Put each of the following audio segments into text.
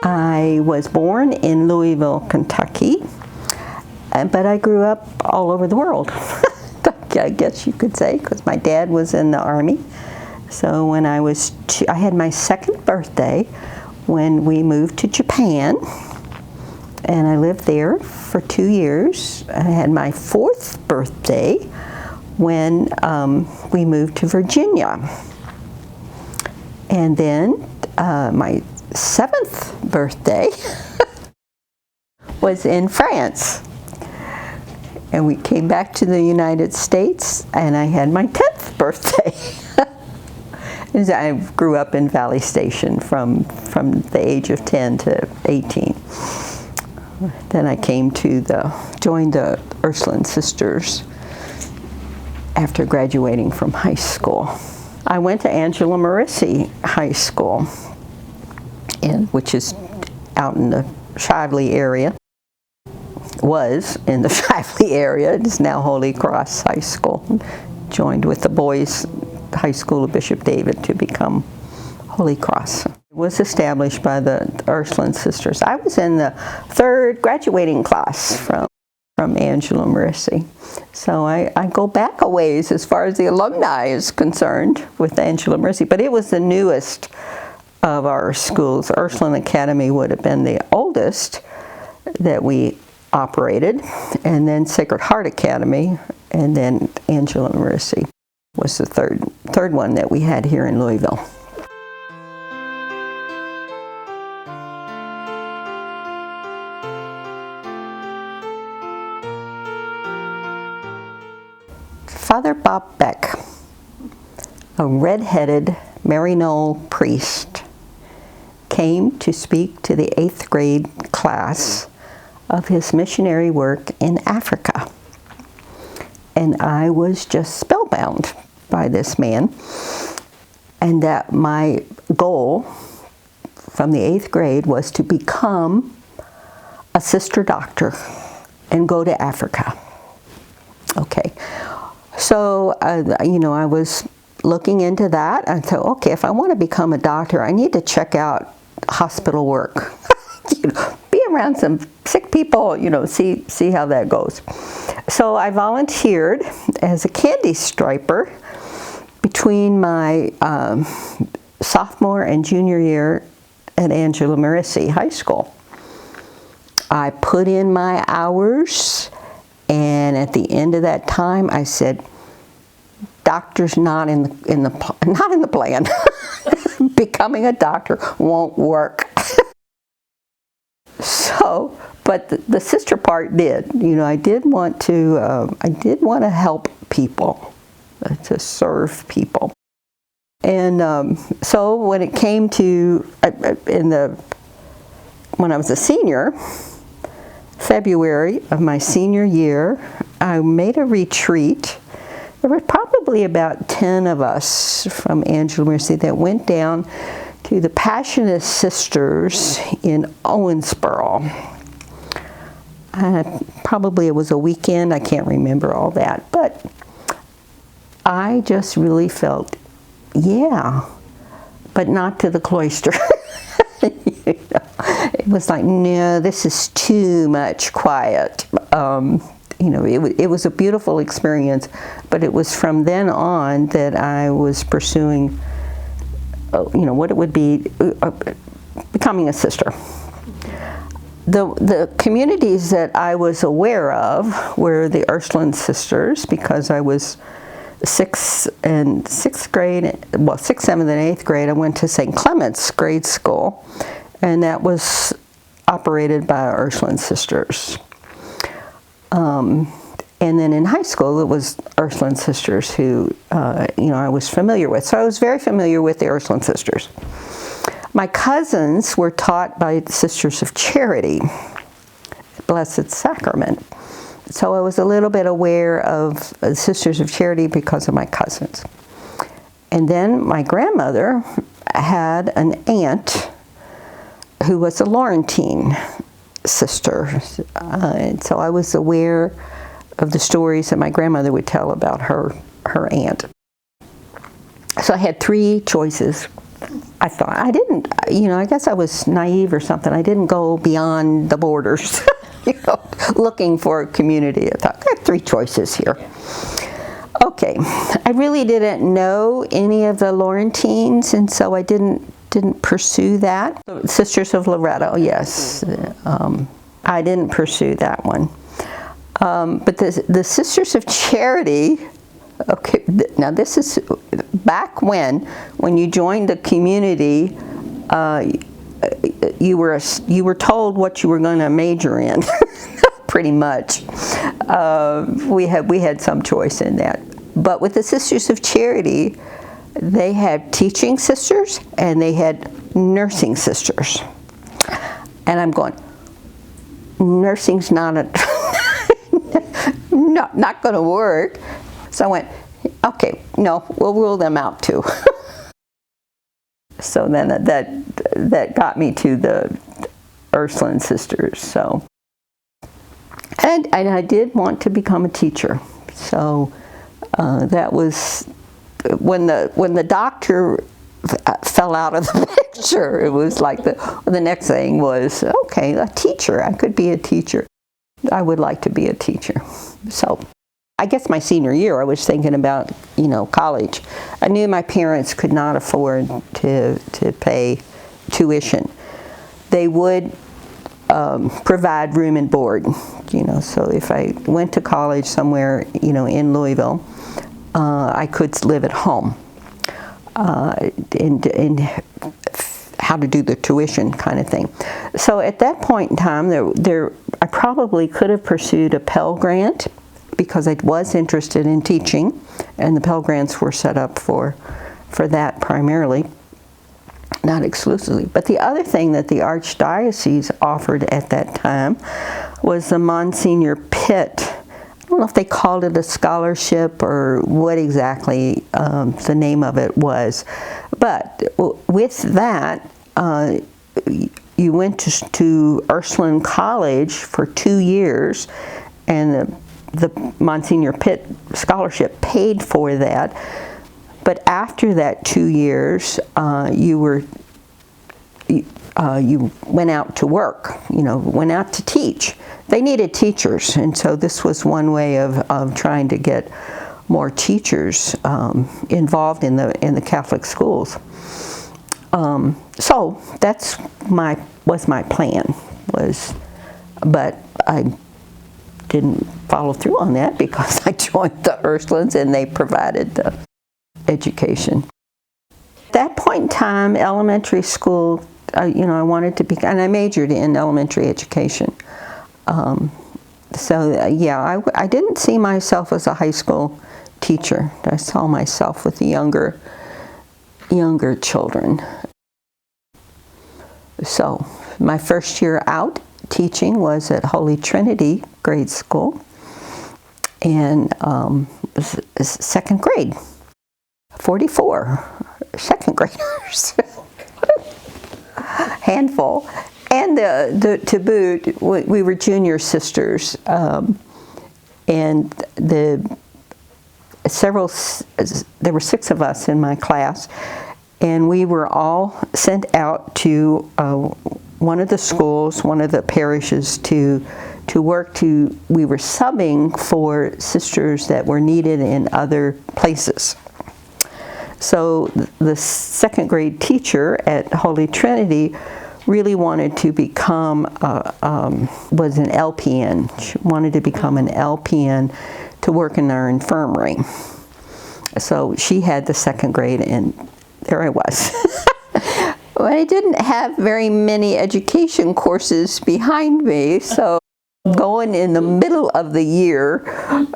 I was born in Louisville, Kentucky, but I grew up all over the world, I guess you could say, because my dad was in the Army. So when I was I had my second birthday when we moved to Japan, and I lived there for 2 years. I had my fourth birthday when we moved to Virginia. And then my seventh birthday was in France. And we came back to the United States, and I had my 10th birthday. I grew up in Valley Station from the age of 10 to 18. Then I came to joined the Ursuline Sisters after graduating from high school. I went to Angela Marissi High School, which is out in the Shively area. Was in the Shively area. It is now Holy Cross High School. Joined with the boys' high school of Bishop David to become Holy Cross. It was established by the Ursuline Sisters. I was in the third graduating class from Angela Marissi. So I go back a ways as far as the alumni is concerned with Angela Marissi, but it was the newest of our schools. Ursuline Academy would have been the oldest that we operated, and then Sacred Heart Academy, and then Angela Marissi was the third one that we had here in Louisville. Father Bob Beck, a red-headed Maryknoll priest, came to speak to the 8th grade class of his missionary work in Africa. And I was just spellbound by this man, and that my goal from the 8th grade was to become a sister doctor and go to Africa. Okay, so I was looking into that. I thought, okay, if I want to become a doctor, I need to check out hospital work. Be around some sick people, see how that goes. So I volunteered as a candy striper between my sophomore and junior year at Angela Marissi High School. I put in my hours, and at the end of that time, I said, "Doctor's not in the plan. Becoming a doctor won't work." So, but the sister part did. I did want to help people, to serve people. And so when it came to when I was a senior, February of my senior year, I made a retreat. There were probably about 10 of us from Angela Marissi that went down to the Passionist Sisters in Owensboro. Probably it was a weekend, I can't remember all that, but I just really felt, yeah, but not to the cloister. It was like, no, this is too much quiet. It was a beautiful experience, but it was from then on that I was pursuing what it would be becoming a sister. The communities that I was aware of were the Ursuline Sisters, because I was 6th, 7th, and 8th grade. I went to St. Clement's grade school, and that was operated by Ursuline Sisters. And then in high school, it was Ursuline Sisters who, I was familiar with. So I was very familiar with the Ursuline Sisters. My cousins were taught by Sisters of Charity, Blessed Sacrament. So I was a little bit aware of Sisters of Charity because of my cousins. And then my grandmother had an aunt who was a Laurentine sister. And so I was aware of the stories that my grandmother would tell about her aunt. So I had 3 choices I thought, I didn't, I guess I was naive or something. I didn't go beyond the borders, looking for a community. I thought, I have 3 choices here. Okay, I really didn't know any of the Laurentines, and so I didn't pursue that. Sisters of Loretto, yes. I didn't pursue that one. But the Sisters of Charity, okay, now this is back when you joined the community, you were told what you were going to major in, pretty much. We had some choice in that. But with the Sisters of Charity, they had teaching sisters and they had nursing sisters. And I'm going, nursing's not not going to work. So I went, okay, no, we'll rule them out too. So then that got me to the Ursuline sisters. So, and I did want to become a teacher. So that was when the doctor fell out of the picture. It was like the next thing was, okay, a teacher. I could be a teacher. I would like to be a teacher. So I guess my senior year, I was thinking about, college. I knew my parents could not afford to pay tuition. They would provide room and board, so if I went to college somewhere, in Louisville, I could live at home. And how to do the tuition kind of thing. So at that point in time, I probably could have pursued a Pell Grant because I was interested in teaching, and the Pell Grants were set up for that primarily, not exclusively. But the other thing that the Archdiocese offered at that time was the Monsignor Pitt. I don't know if they called it a scholarship or what exactly the name of it was. But with that, you went to Ursuline College for 2 years, and the Monsignor Pitt scholarship paid for that. But after that 2 years, you went out to work, went out to teach. They needed teachers, and so this was one way of trying to get more teachers involved in the Catholic schools. So that's was my plan, but I didn't follow through on that because I joined the Ursulines and they provided the education. At that point in time, elementary school, I wanted to be, and I majored in elementary education. Yeah, I didn't see myself as a high school teacher. I saw myself with the younger children. So my first year out teaching was at Holy Trinity Grade School, and second grade, 44 second graders, handful. And to boot, we were junior sisters, and there were 6 of us in my class, and we were all sent out to one of the schools, one of the parishes, to work. We were subbing for sisters that were needed in other places. So the second grade teacher at Holy Trinity really wanted to become, was an LPN. She wanted to become an LPN to work in our infirmary. So she had the second grade, and there I was. Well, I didn't have very many education courses behind me, so going in the middle of the year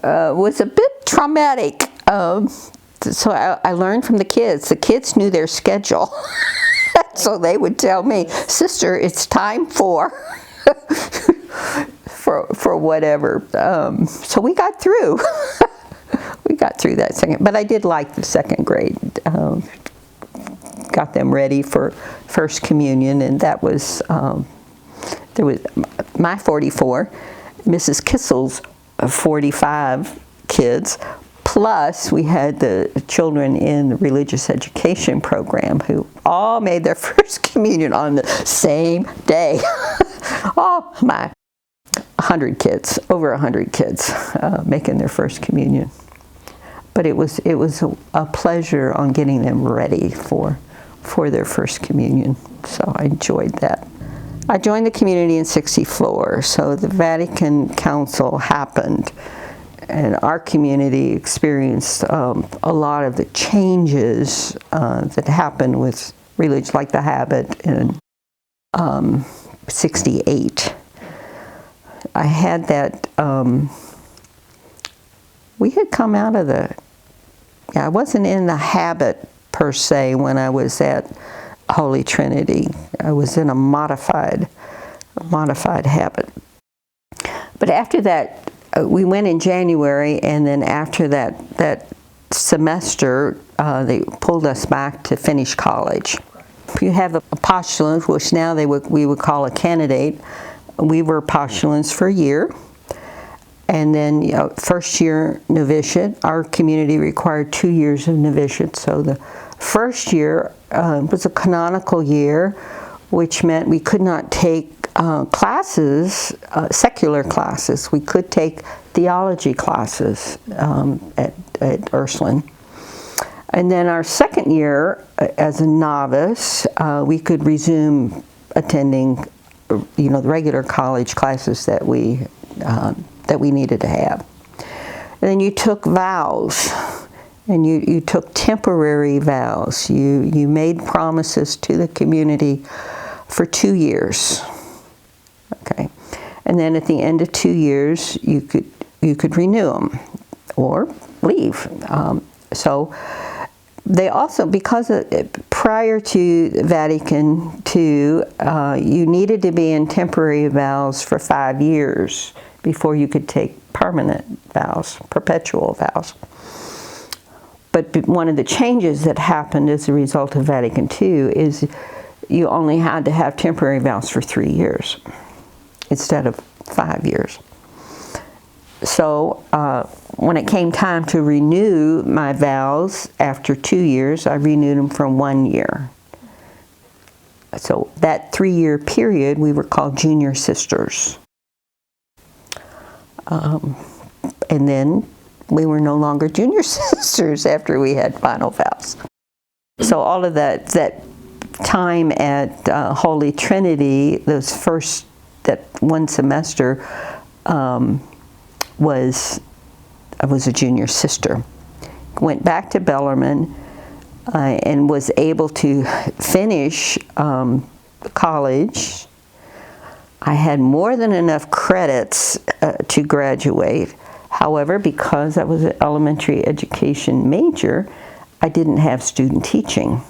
was a bit traumatic. So I learned from the kids. The kids knew their schedule. So they would tell me, "Sister, it's time for whatever." So we got through. We got through that second. But I did like the second grade. Got them ready for First Communion, and that was there was my 44, Mrs. Kissel's 45 kids, Plus, we had the children in the religious education program who all made their first communion on the same day. Oh my, 100 kids, over 100 kids making their first communion. But it was a pleasure on getting them ready for their first communion. So I enjoyed that. I joined the community in '64, so the Vatican Council happened, and our community experienced a lot of the changes that happened with religion, like the habit in '68. I had that, we had come out of I wasn't in the habit per se when I was at Holy Trinity. I was in a modified habit. But after that, we went in January, and then after that semester, they pulled us back to finish college. You have a postulant, which now we would call a candidate. We were postulants for a year. And then first year novitiate. Our community required 2 years of novitiate. So the first year was a canonical year, which meant we could not take classes, secular classes. We could take theology classes at Ursuline. And then our second year, as a novice, we could resume attending, the regular college classes that we needed to have. And then you took vows, and you took temporary vows. You made promises to the community for 2 years. Okay, and then at the end of 2 years, you could renew them or leave. So they also, because prior to Vatican II, you needed to be in temporary vows for 5 years before you could take permanent vows, perpetual vows. But one of the changes that happened as a result of Vatican II is you only had to have temporary vows for 3 years instead of 5 years. So when it came time to renew my vows after 2 years, I renewed them for 1 year. So that 3-year period, we were called junior sisters. And then we were no longer junior sisters after we had final vows. So all of that time at Holy Trinity, that one semester, I was a junior sister. Went back to Bellarmine and was able to finish college. I had more than enough credits to graduate. However, because I was an elementary education major, I didn't have student teaching.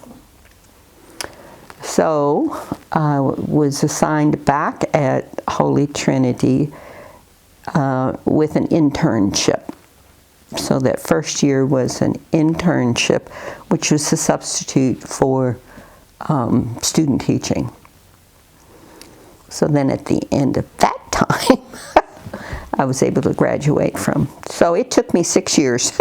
So I was assigned back at Holy Trinity with an internship. So that first year was an internship, which was a substitute for student teaching. So then at the end of that time, I was able to graduate from. So it took me 6 years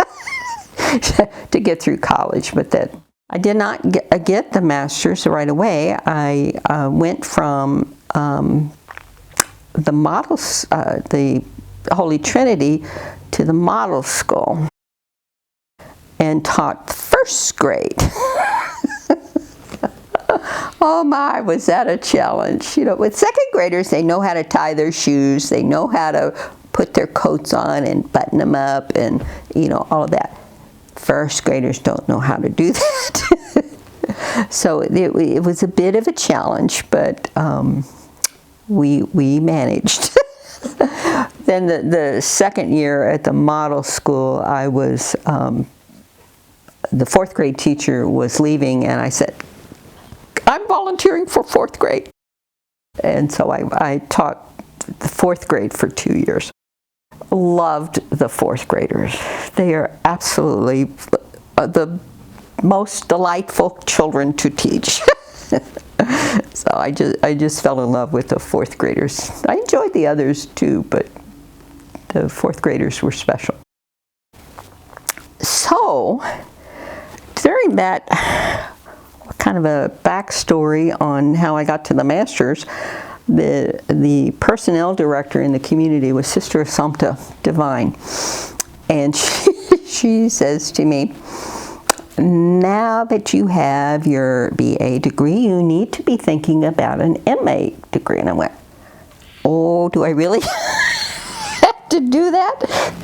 to get through college, but that I did not get the master's right away. I went from the models, the Holy Trinity, to the model school and taught first grade. Oh my, was that a challenge. With second graders, they know how to tie their shoes, they know how to put their coats on and button them up and, all of that. First graders don't know how to do that. So it was a bit of a challenge, but we managed. Then the second year at the model school, I was, the fourth grade teacher was leaving, and I said, I'm volunteering for fourth grade. And so I taught the fourth grade for 2 years. Loved the fourth graders. They are absolutely the most delightful children to teach. So I just fell in love with the fourth graders. I enjoyed the others too, but the fourth graders were special. So during that kind of a backstory on how I got to the master's, the personnel director in the community was Sister Assumpta Divine, and she says to me, now that you have your BA degree, you need to be thinking about an MA degree. And I went, oh, do I really have to do that?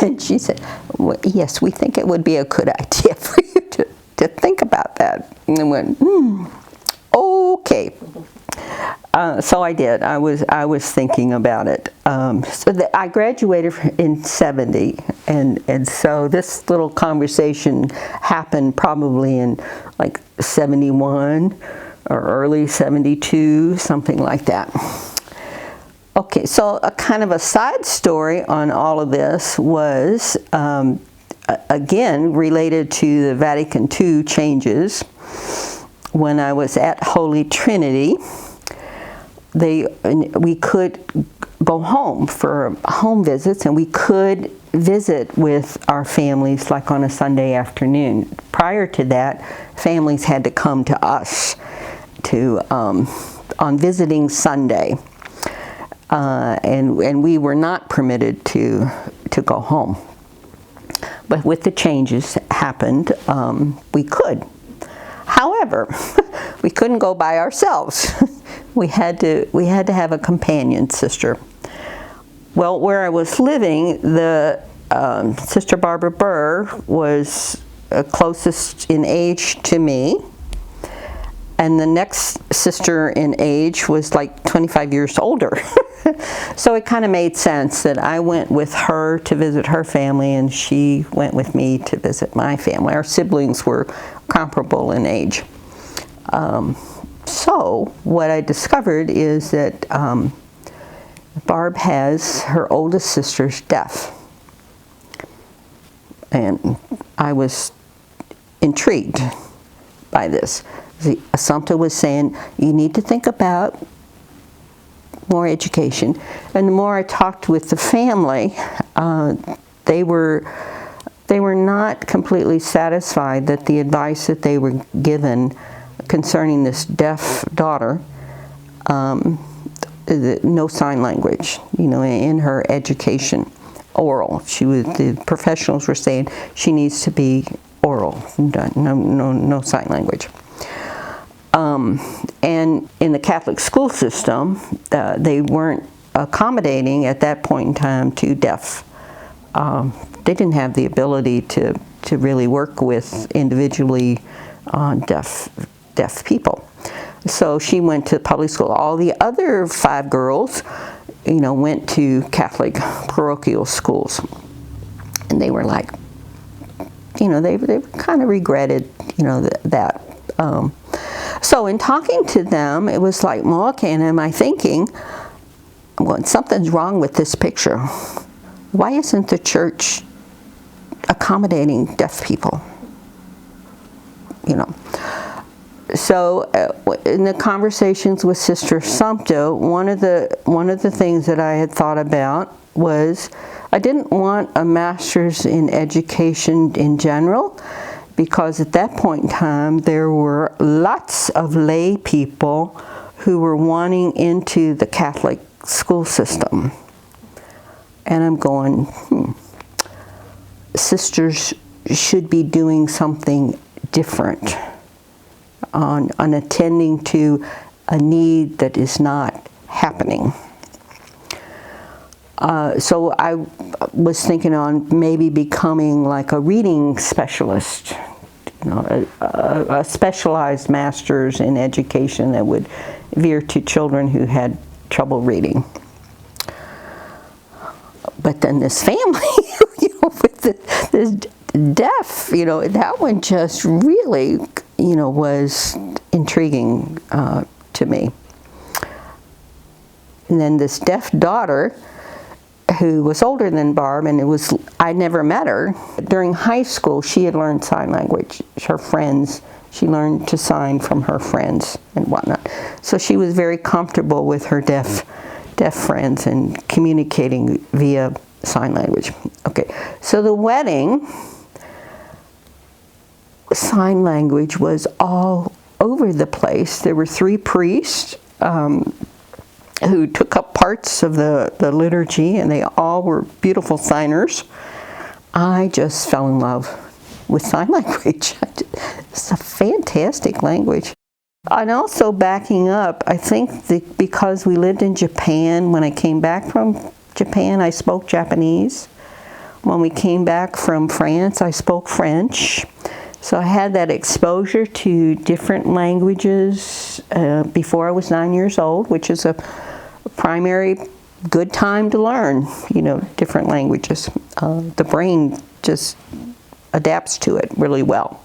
And she said, well, yes, we think it would be a good idea for you to think about that. And I went, okay. So I did. I was thinking about it. I graduated in '70, and so this little conversation happened probably in like '71 or early '72, something like that. Okay, so a kind of a side story on all of this was, again, related to the Vatican II changes. When I was at Holy Trinity, we could go home for home visits, and we could visit with our families like on a Sunday afternoon. Prior to that, families had to come to us on visiting Sunday, and we were not permitted to go home. But with the changes happened, we could. However, we couldn't go by ourselves. We had to have a companion sister. Well, where I was living, the Sister Barbara Burr was closest in age to me, and the next sister in age was like 25 years older. So it kind of made sense that I went with her to visit her family, and she went with me to visit my family. Our siblings were comparable in age. So what I discovered is that Barb has her oldest sister's deaf. And I was intrigued by this. Assumpta was saying, you need to think about more education. And the more I talked with the family, they were not completely satisfied that the advice that they were given concerning this deaf daughter, no sign language, in her education, oral. The professionals were saying she needs to be oral, no sign language. And in the Catholic school system, they weren't accommodating at that point in time to deaf. They didn't have the ability to really work with individually deaf people. So she went to public school. All the other 5 girls, went to Catholic parochial schools. And they were like, they kind of regretted, that. So in talking to them, it was like, well, okay, and am I thinking, something's wrong with this picture. Why isn't the church accommodating deaf people? So in the conversations with Sister Assumpta, one of the things that I had thought about was I didn't want a master's in education in general, because at that point in time there were lots of lay people who were wanting into the Catholic school system. And I'm going, sisters should be doing something different on attending to a need that is not happening. So I was thinking on maybe becoming like a reading specialist, a specialized master's in education that would veer to children who had trouble reading. But then this family, with this deaf, that one just really, was intriguing to me. And then this deaf daughter, who was older than Barb, and I never met her. During high school, she had learned sign language. Her friends, she learned to sign from her friends and whatnot. So she was very comfortable with her deaf friends and communicating via sign language. Okay, so the wedding, I was thinking, well, okay, sign language was all over the place. There were 3 priests who took up parts of the liturgy, and they all were beautiful signers. I just fell in love with sign language. It's a fantastic language. And also backing up, I think that because we lived in Japan, when I came back from Japan, I spoke Japanese. When we came back from France, I spoke French. So I had that exposure to different languages before I was 9 years old, which is a primary good time to learn, different languages. The brain just adapts to it really well.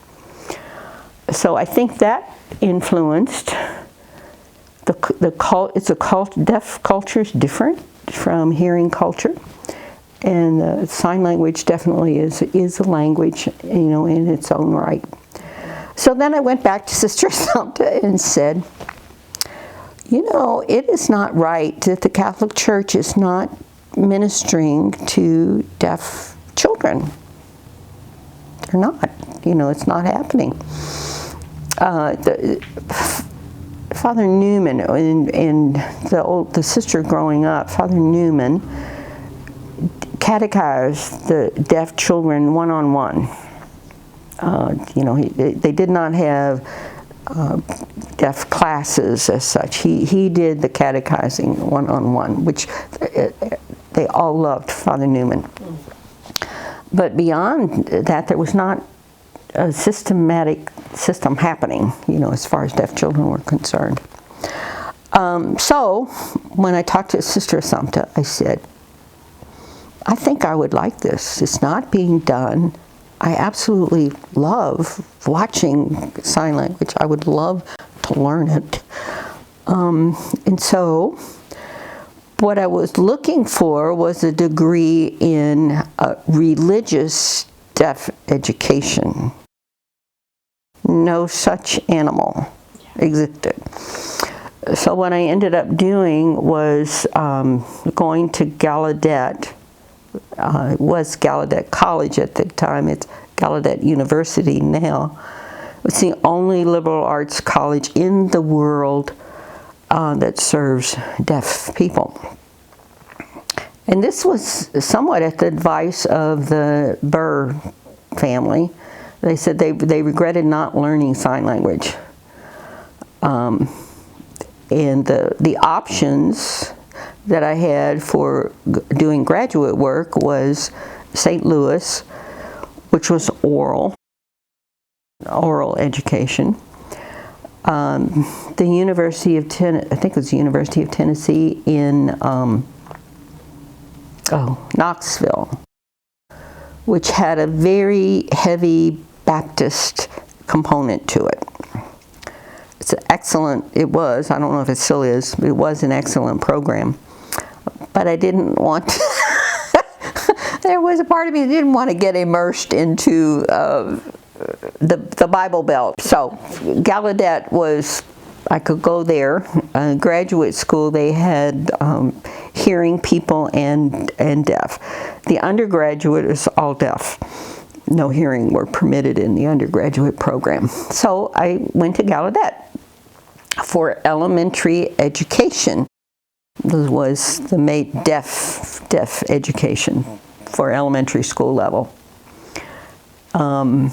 So I think that influenced deaf culture is different from hearing culture, and sign language definitely is a language, in its own right. So then I went back to Sister Assumpta and said, it is not right that the Catholic Church is not ministering to deaf children. They're not. It's not happening. Father Newman, and the sister growing up, Father Newman catechized the deaf children one-on-one. They did not have deaf classes as such. He did the catechizing one-on-one, which they all loved Father Newman. But beyond that, there was not a systematic system happening, as far as deaf children were concerned. So when I talked to Sister Assumpta, I said, I think I would like this. It's not being done. I absolutely love watching sign language. I would love to learn it. And so what I was looking for was a degree in religious deaf education. No such animal existed. So what I ended up doing was going to Gallaudet. It was Gallaudet College at the time. It's Gallaudet University now. It's the only liberal arts college in the world that serves deaf people. And this was somewhat at the advice of the Burr family. They said they regretted not learning sign language. And the options that I had for doing graduate work was St. Louis, which was oral education. The University of I think it was the University of Tennessee in Knoxville, which had a very heavy Baptist component to it. It's excellent. It was. I don't know if it still is. But it was an excellent program. But I didn't want to there was a part of me that didn't want to get immersed into the Bible Belt. So Gallaudet was, I could go there. Graduate school, they had hearing people and deaf. The undergraduate is all deaf. No hearing were permitted in the undergraduate program. So I went to Gallaudet for elementary education. This was the deaf education for elementary school level. And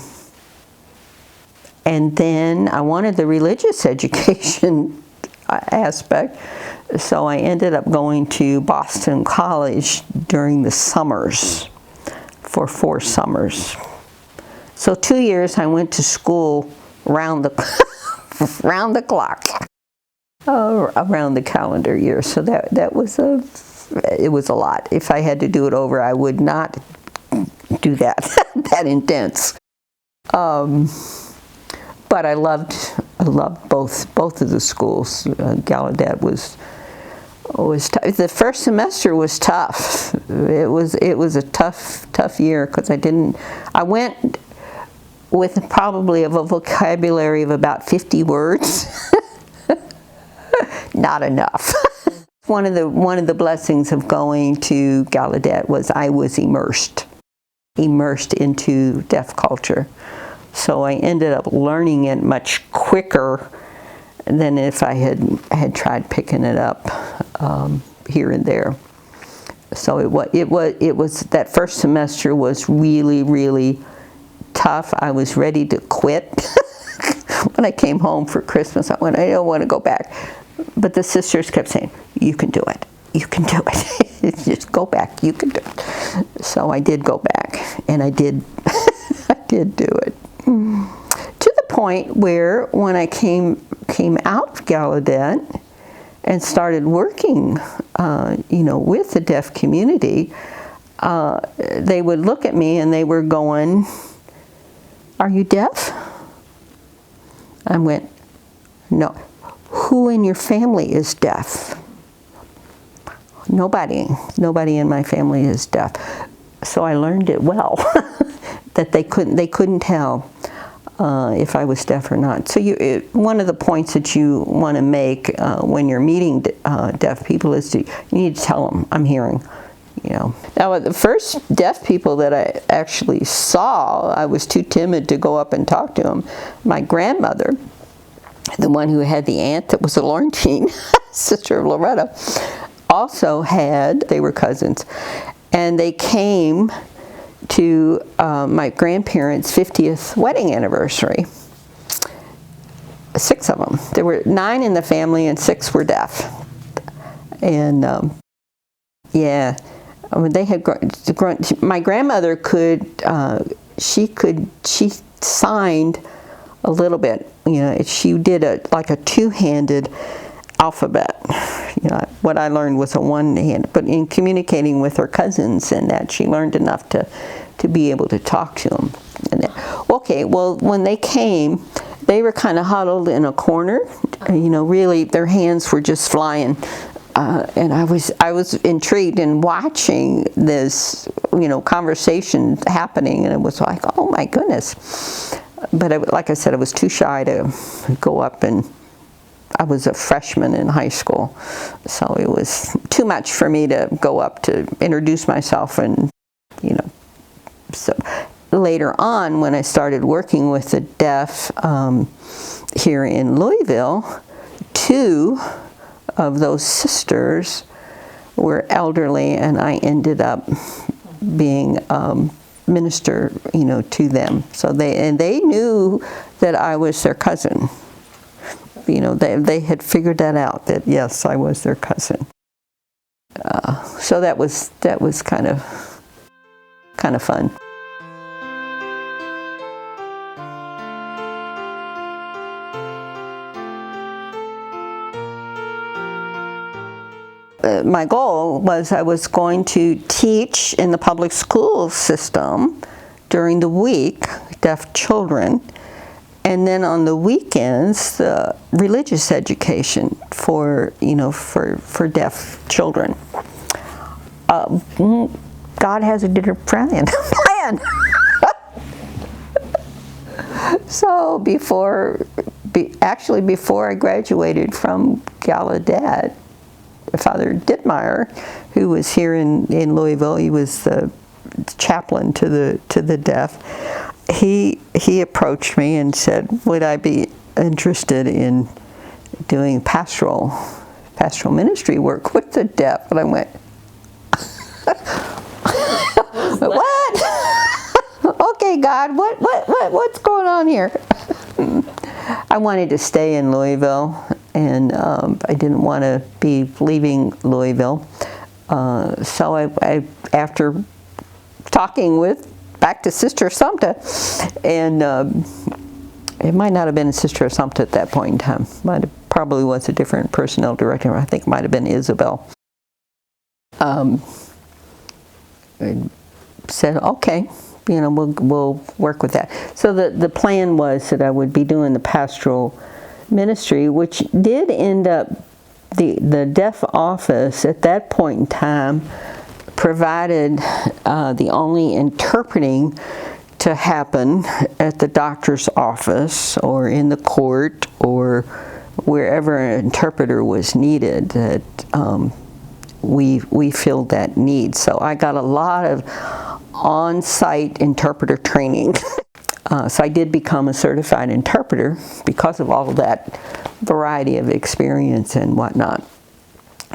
then I wanted the religious education aspect, so I ended up going to Boston College during the summers, for 4 summers. So 2 years I went to school round the round the clock, around the calendar year. So that was it was a lot. If I had to do it over, I would not do that that intense. But I loved both of the schools. Gallaudet was tough. The first semester was tough. It was a tough year because I went with probably a vocabulary of about 50 words. Not enough. One of the blessings of going to Gallaudet was I was immersed into deaf culture. So I ended up learning it much quicker than if I had tried picking it up here and there. So it was that first semester was really, really tough. I was ready to quit. When I came home for Christmas, I went, I don't want to go back. But the sisters kept saying, you can do it. You can do it. Just go back. You can do it. So I did go back, and I did I did do it. To the point where when I came out of Gallaudet and started working, with the deaf community, they would look at me and they were going, "Are you deaf?" I went, "No." "Who in your family is deaf?" Nobody in my family is deaf. So I learned it well, that they couldn't tell if I was deaf or not. So one of the points that you want to make when you're meeting deaf people is you need to tell them, "I'm hearing." Now, the first deaf people that I actually saw, I was too timid to go up and talk to them. My grandmother, the one who had the aunt that was a Laurentine, sister of Loretta, also they were cousins, and they came to my grandparents' 50th wedding anniversary. 6 of them. There were 9 in the family and 6 were deaf. And yeah, they had grown. My grandmother she signed a little bit. She did like a 2-handed alphabet. What I learned was a 1-hand, but in communicating with her cousins and that, she learned enough to be able to talk to them. Okay, well, when they came, they were kind of huddled in a corner. Really, their hands were just flying. And I was intrigued in watching this, conversation happening, and it was like, oh my goodness. But like I said, I was too shy to go up, and I was a freshman in high school, so it was too much for me to go up to introduce myself, and so later on, when I started working with the deaf here in Louisville, 2 of those sisters were elderly, and I ended up being minister, to them. So they knew that I was their cousin. They had figured that out, that yes, I was their cousin. So that was kind of fun. My goal was I was going to teach in the public school system during the week, deaf children, and then on the weekends, the religious education for deaf children. God has a different plan. So before I graduated from Gallaudet, Father Dittmeyer, who was here in Louisville, he was the chaplain to the deaf. He approached me and said, would I be interested in doing pastoral ministry work with the deaf? And I went, what? Okay, God, what's going on here? I wanted to stay in Louisville, and I didn't want to be leaving Louisville. So I after talking back to Sister Assumpta, and it might not have been Sister Assumpta at that point in time. Probably was a different personnel director. I think it might have been Isabel. I said, okay, we'll work with that. So the plan was that I would be doing the pastoral ministry, which did end up, the deaf office at that point in time provided the only interpreting to happen at the doctor's office or in the court or wherever an interpreter was needed. That we filled that need. So I got a lot of on-site interpreter training. So I did become a certified interpreter because of all of that variety of experience and whatnot.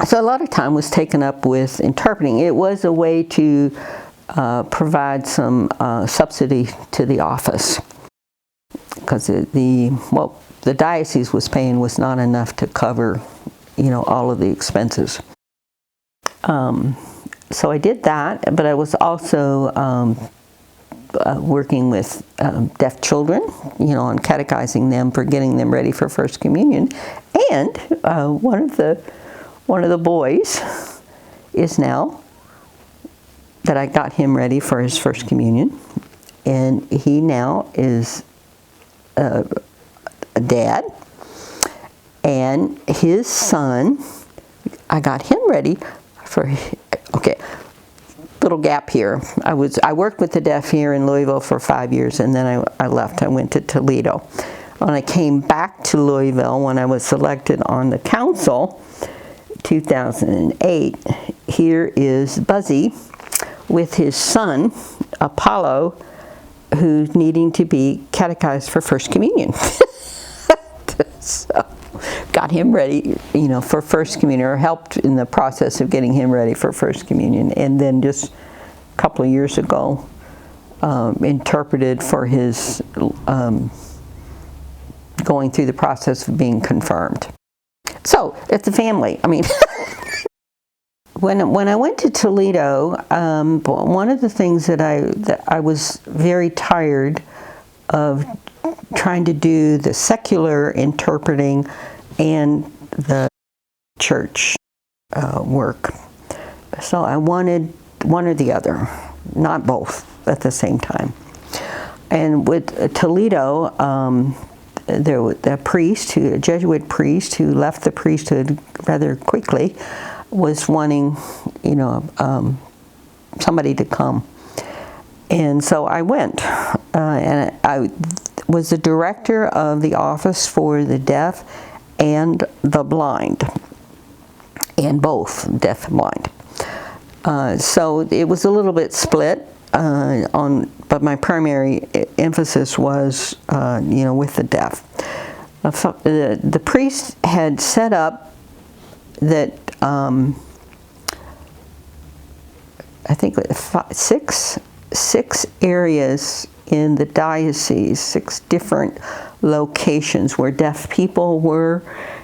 So a lot of time was taken up with interpreting. It was a way to provide some subsidy to the office, because the diocese was paying was not enough to cover, all of the expenses. So I did that, but I was also working with deaf children, on catechizing them for getting them ready for First Communion. And one of the boys is now, that I got him ready for his First Communion, and he now is a dad, and his son, I got him ready for, okay, little gap here. I worked with the deaf here in Louisville for 5 years, and then I left. I went to Toledo. When I came back to Louisville, when I was selected on the council, 2008, here is Buzzy with his son, Apollo, who's needing to be catechized for First Communion. So, got him ready, for First Communion, or helped in the process of getting him ready for First Communion. And then just a couple of years ago, interpreted for his going through the process of being confirmed. So, it's a family. I mean, when I went to Toledo, one of the things that I was very tired of trying to do the secular interpreting and the church work. So I wanted one or the other, not both at the same time. And with Toledo, there was a Jesuit priest who left the priesthood rather quickly, was wanting, somebody to come. And so I went, and I was the director of the Office for the Deaf and the Blind, and both deaf and blind. So it was a little bit split, but my primary emphasis was, with the deaf. The priest had set up that I think six areas in the diocese, 6 different locations where deaf people were,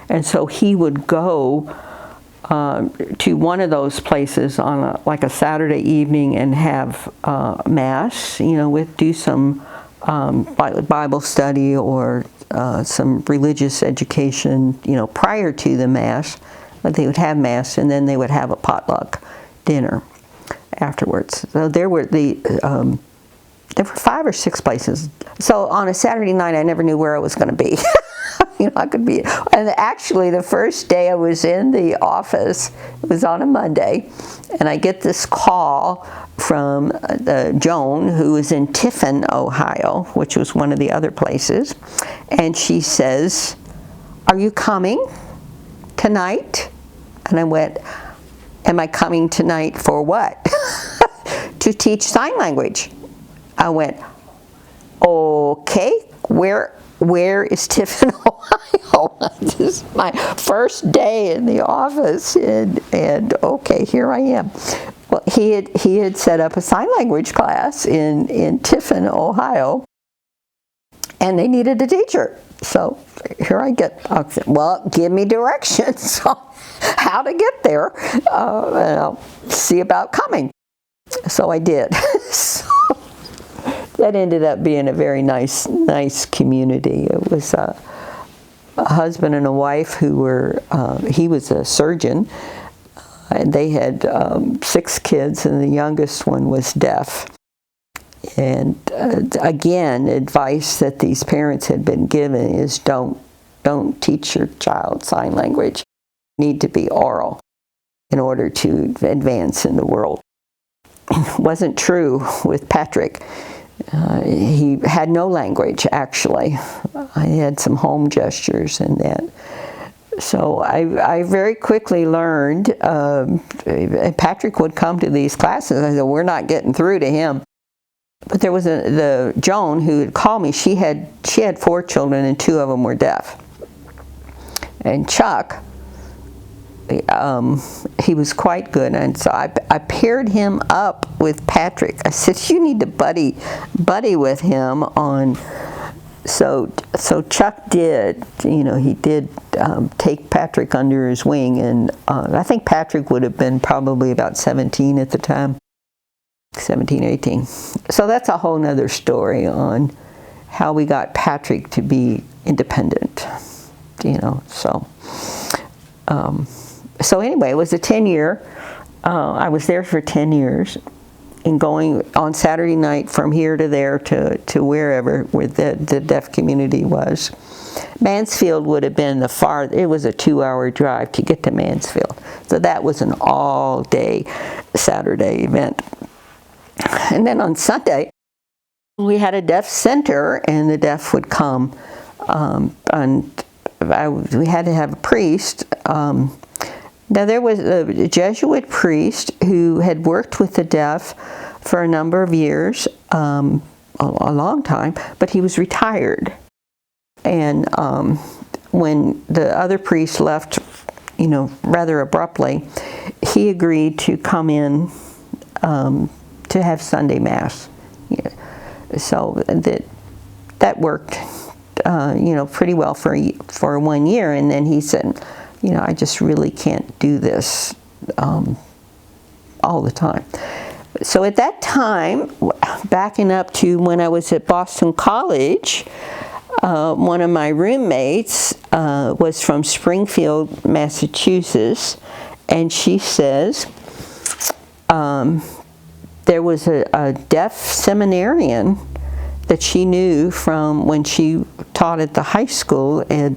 and so he would go to one of those places on a Saturday evening and have Mass, do some Bible study or some religious education, prior to the Mass. But they would have Mass, and then they would have a potluck dinner afterwards. So there were 5 or 6 places. So on a Saturday night, I never knew where I was going to be. I could be. And actually, the first day I was in the office, it was on a Monday, and I get this call from Joan, who was in Tiffin, Ohio, which was one of the other places, and she says, "Are you coming tonight?" And I went, "Am I coming tonight for what?" "To teach sign language." I went, "Okay, where is Tiffin, Ohio?" This is my first day in the office, and okay, here I am. Well, he had set up a sign language class in Tiffin, Ohio, and they needed a teacher. So here I get, well, give me directions on how to get there, and I'll see about coming. So I did. So that ended up being a very nice community. It was a husband and a wife who were, he was a surgeon, and they had 6 kids, and the youngest one was deaf. And again, advice that these parents had been given is don't teach your child sign language. You need to be oral in order to advance in the world. It wasn't true with Patrick. He had no language, actually. He had some home gestures and that. So I very quickly learned, Patrick would come to these classes, I said, we're not getting through to him. But there was the Joan who had called me. She had 4 children, and 2 of them were deaf. And Chuck, he was quite good, and so I paired him up with Patrick. I said, you need to buddy with him on. So Chuck did, he did take Patrick under his wing, and I think Patrick would have been probably about 17 at the time, 17, 18. So that's a whole nother story on how we got Patrick to be independent, So anyway, it was a 10-year. I was there for 10 years, and going on Saturday night from here to there to wherever where the deaf community was. Mansfield would have been it was a 2-hour drive to get to Mansfield. So that was an all-day Saturday event. And then on Sunday, we had a deaf center, and the deaf would come, and we had to have a priest. Now there was a Jesuit priest who had worked with the deaf for a number of years, a long time, but he was retired. And when the other priest left, rather abruptly, he agreed to come in to have Sunday Mass. So that worked, pretty well for 1 year, and then he said, I just really can't do this all the time. So at that time, backing up to when I was at Boston College, one of my roommates was from Springfield, Massachusetts, and she says there was a deaf seminarian that she knew from when she taught at the high school in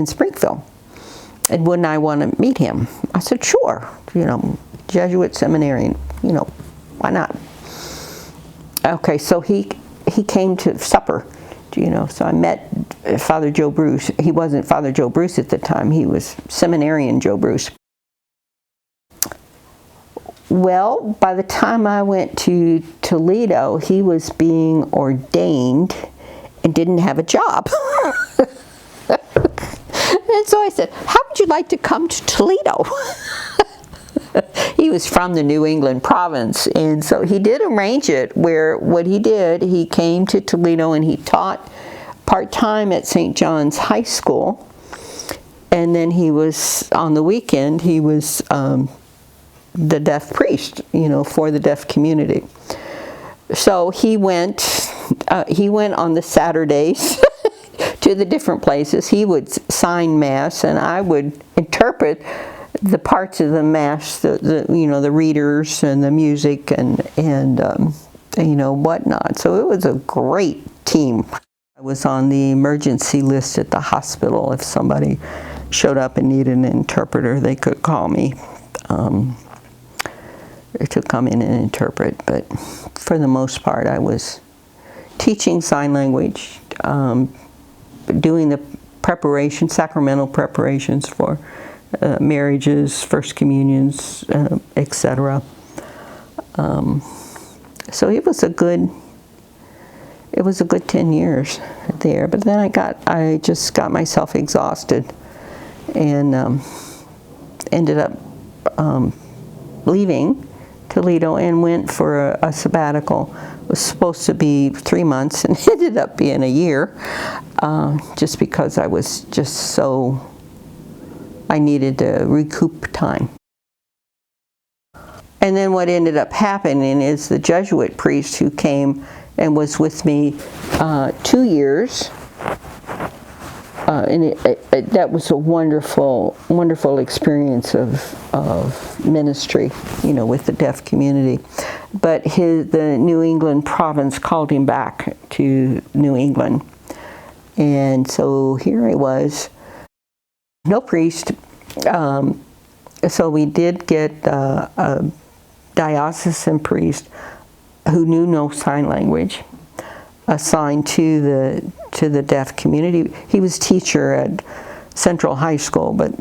Springfield, and wouldn't I want to meet him? I said, sure, Jesuit seminarian, why not? Okay, so he came to supper, so I met Father Joe Bruce. He wasn't Father Joe Bruce at the time, he was seminarian Joe Bruce. Well, by the time I went to Toledo, he was being ordained and didn't have a job. And so I said, how would you like to come to Toledo? He was from the New England province, and so he did arrange it where what he did, he came to Toledo and he taught part-time at St. John's High School, and then he was, on the weekend, he was the deaf priest, for the deaf community. So he went on the Saturdays to the different places. He would sign Mass, and I would interpret the parts of the Mass, the readers and the music and whatnot. So it was a great team. I was on the emergency list at the hospital. If somebody showed up and needed an interpreter, they could call me to come in and interpret. But for the most part, I was teaching sign language, doing the sacramental preparations for marriages, first communions, etc. So it was a good 10 years there. But then I just got myself exhausted, and ended up leaving Toledo and went for a sabbatical. It was supposed to be 3 months, and it ended up being a year, just because I was just I needed to recoup time. And then what ended up happening is the Jesuit priest who came and was with me 2 years, and that was a wonderful, wonderful experience of ministry, with the deaf community. But the New England province called him back to New England. And so here I was, no priest. So we did get a diocesan priest who knew no sign language assigned to the deaf community. He was teacher at Central High School, but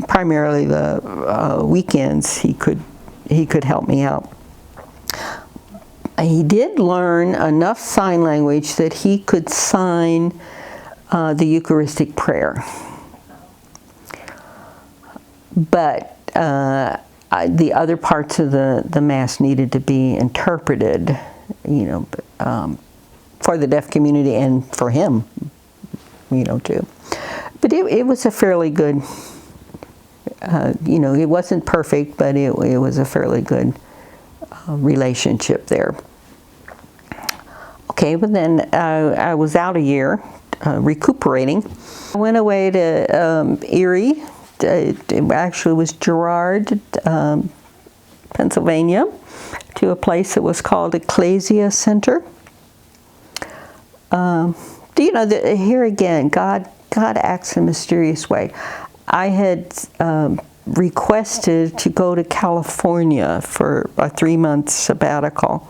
primarily the weekends he could help me out. He did learn enough sign language that he could sign the Eucharistic prayer. But the other parts of the Mass needed to be interpreted, for the deaf community and for him, too. But it was a fairly good, it wasn't perfect, but it was a fairly good relationship there. Okay, but then I was out a year recuperating. I went away to Erie. It actually was Girard, Pennsylvania, to a place that was called Ecclesia Center. Here again, God acts in a mysterious way. I had requested to go to California for a 3-month sabbatical.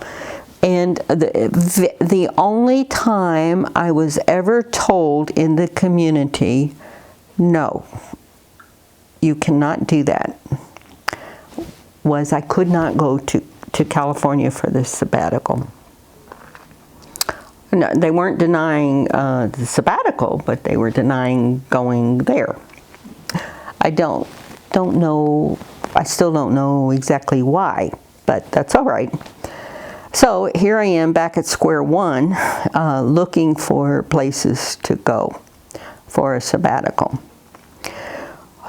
And the only time I was ever told in the community, no, you cannot do that, was I could not go to California for this sabbatical. No, they weren't denying the sabbatical, but they were denying going there. I don't know, I still don't know exactly why, but that's all right. So here I am back at square one, looking for places to go for a sabbatical.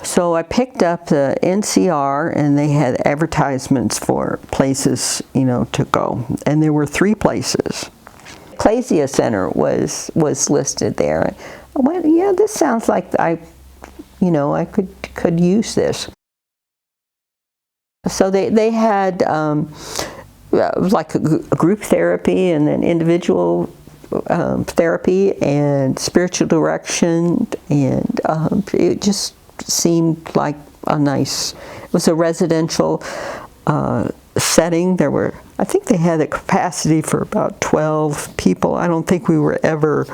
So I picked up the NCR, and they had advertisements for places, to go. And there were 3 places. Ecclesia Center was listed there. I went, yeah, this sounds like I could use this. So they had like a group therapy, and then individual therapy, and spiritual direction, and it just seemed like it was a residential setting. I think they had a capacity for about 12 people. I don't think we were ever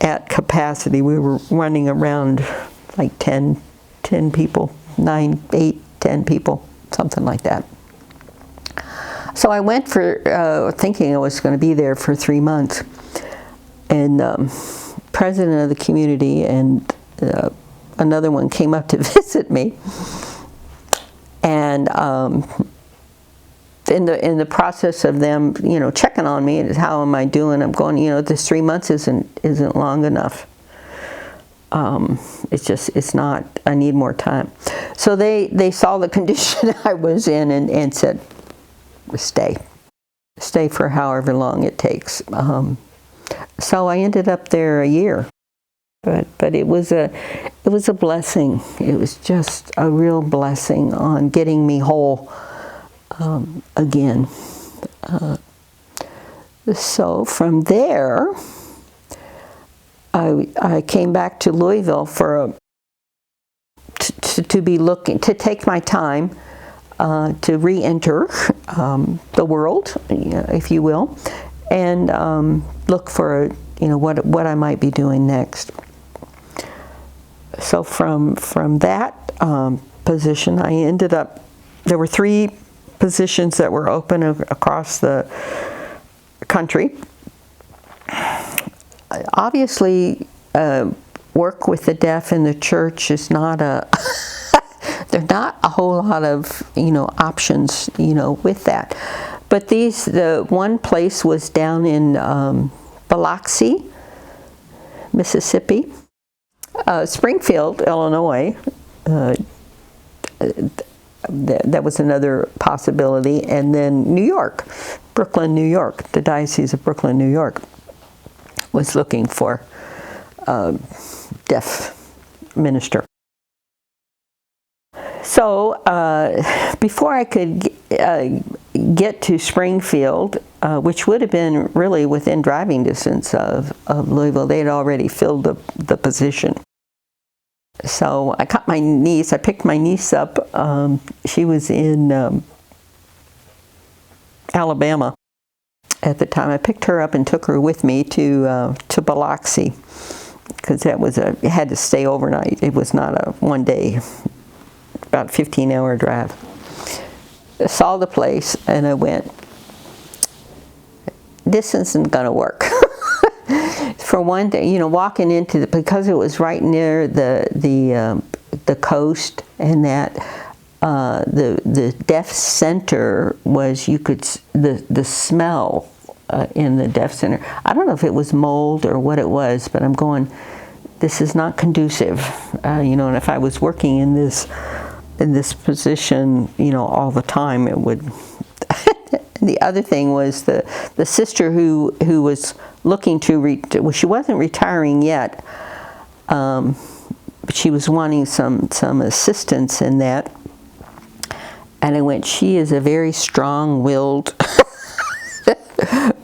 at capacity. We were running around like 10 people, 9, 8, 10 people, something like that. So I went for, thinking I was going to be there for 3 months. And president of the community and another one came up to visit me. And in the process of them, checking on me, and how am I doing, I'm going, this 3 months isn't long enough. It's not, I need more time. So they saw the condition I was in and said, stay for however long it takes. So I ended up there a year, but it was a blessing. It was just a real blessing on getting me whole again. So from there, I came back to Louisville to take my time to re-enter the world, if you will, and look for what I might be doing next. So from that position, I ended up. There were 3 positions that were open across the country. Obviously, work with the deaf in the church is not there's not a whole lot of options with that. But the one place was down in Biloxi, Mississippi, Springfield, Illinois. That was another possibility, and then New York, Brooklyn, New York. The Diocese of Brooklyn, New York was looking for a deaf minister. So before I could get to Springfield, which would have been really within driving distance of Louisville, they had already filled the position. So I got my niece, I picked my niece up. She was in Alabama at the time. I picked her up and took her with me to Biloxi, because it had to stay overnight. It was not a one day, about 15-hour drive. I saw the place and I went, this isn't going to work. For one thing, you know, walking into because it was right near the coast, and that the deaf center was, you could the smell in the deaf center. I don't know if it was mold or what it was, but I'm going, this is not conducive, you know. And if I was working in this position, you know, all the time, it would. The other thing was the sister who was looking to well, she wasn't retiring yet, but she was wanting some assistance in that. And I went, she is a very strong-willed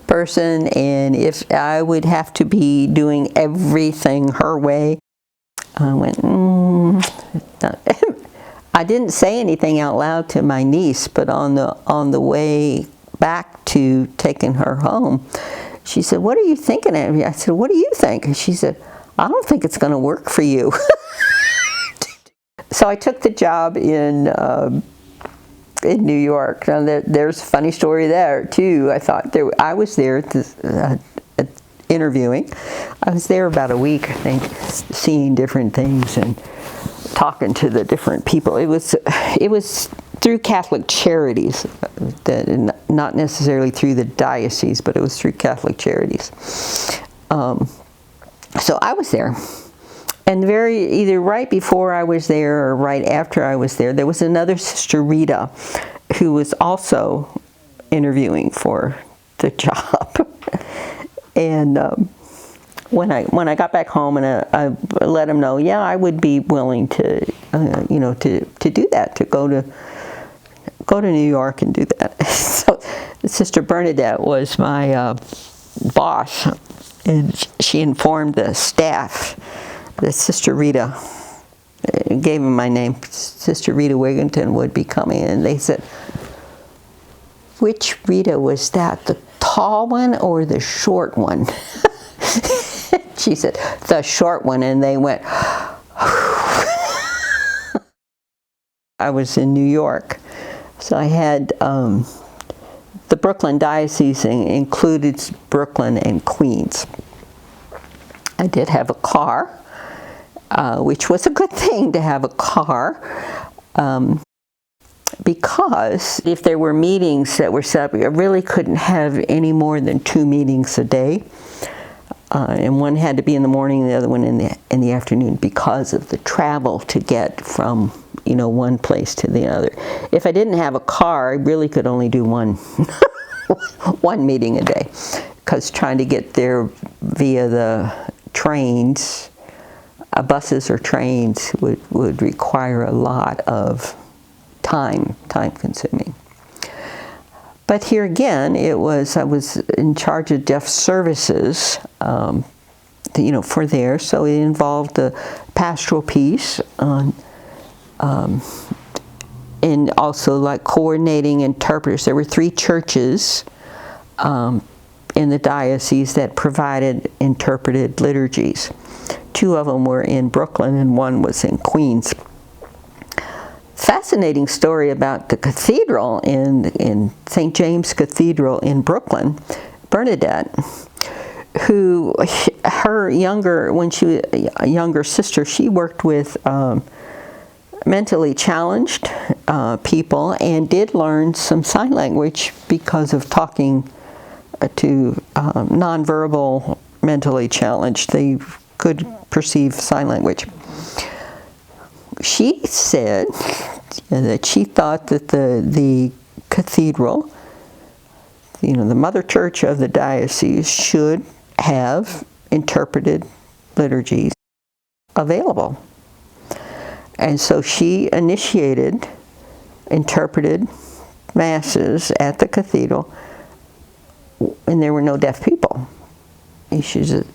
person, and if I would have to be doing everything her way, I went, I didn't say anything out loud to my niece, but on the way back to taking her home, she said, "What are you thinking of?" I said, "What do you think?" And she said, "I don't think it's going to work for you." So I took the job in New York. Now there's a funny story there too. I was there interviewing. I was there about a week, I think, seeing different things and talking to the different people. It was through Catholic Charities, not necessarily through the diocese, but it was through Catholic Charities. So I was there, and either right before I was there or right after I was there was another Sister Rita who was also interviewing for the job. And when I got back home, and I let them know, yeah, I would be willing to, you know, to do that, to go to New York and do that. So Sister Bernadette was my boss, and she informed the staff that Sister Rita, gave them my name, Sister Rita Wigginton would be coming, and they said, "Which Rita was that, the tall one or the short one?" She said, "The short one," and they went, I was in New York, so I had the Brooklyn Diocese included Brooklyn and Queens. I did have a car, which was a good thing to have a car, because if there were meetings that were set up, I really couldn't have any more than 2 meetings a day. And one had to be in the morning, and the other one in the afternoon, because of the travel to get from, you know, one place to the other. If I didn't have a car, I really could only do one meeting a day, because trying to get there via the trains, buses or trains, would require a lot of time consuming. But here again, I was in charge of deaf services, you know, for there. So it involved the pastoral piece on, and also like coordinating interpreters. There were 3 churches in the diocese that provided interpreted liturgies. 2 of them were in Brooklyn, and 1 was in Queens. Fascinating story about the cathedral in St. James Cathedral in Brooklyn. Bernadette, who when she was a younger sister, she worked with mentally challenged people, and did learn some sign language because of talking to nonverbal mentally challenged. They could perceive sign language. She said that she thought that the cathedral, you know, the mother church of the diocese, should have interpreted liturgies available. And so she initiated interpreted masses at the cathedral, and there were no deaf people. It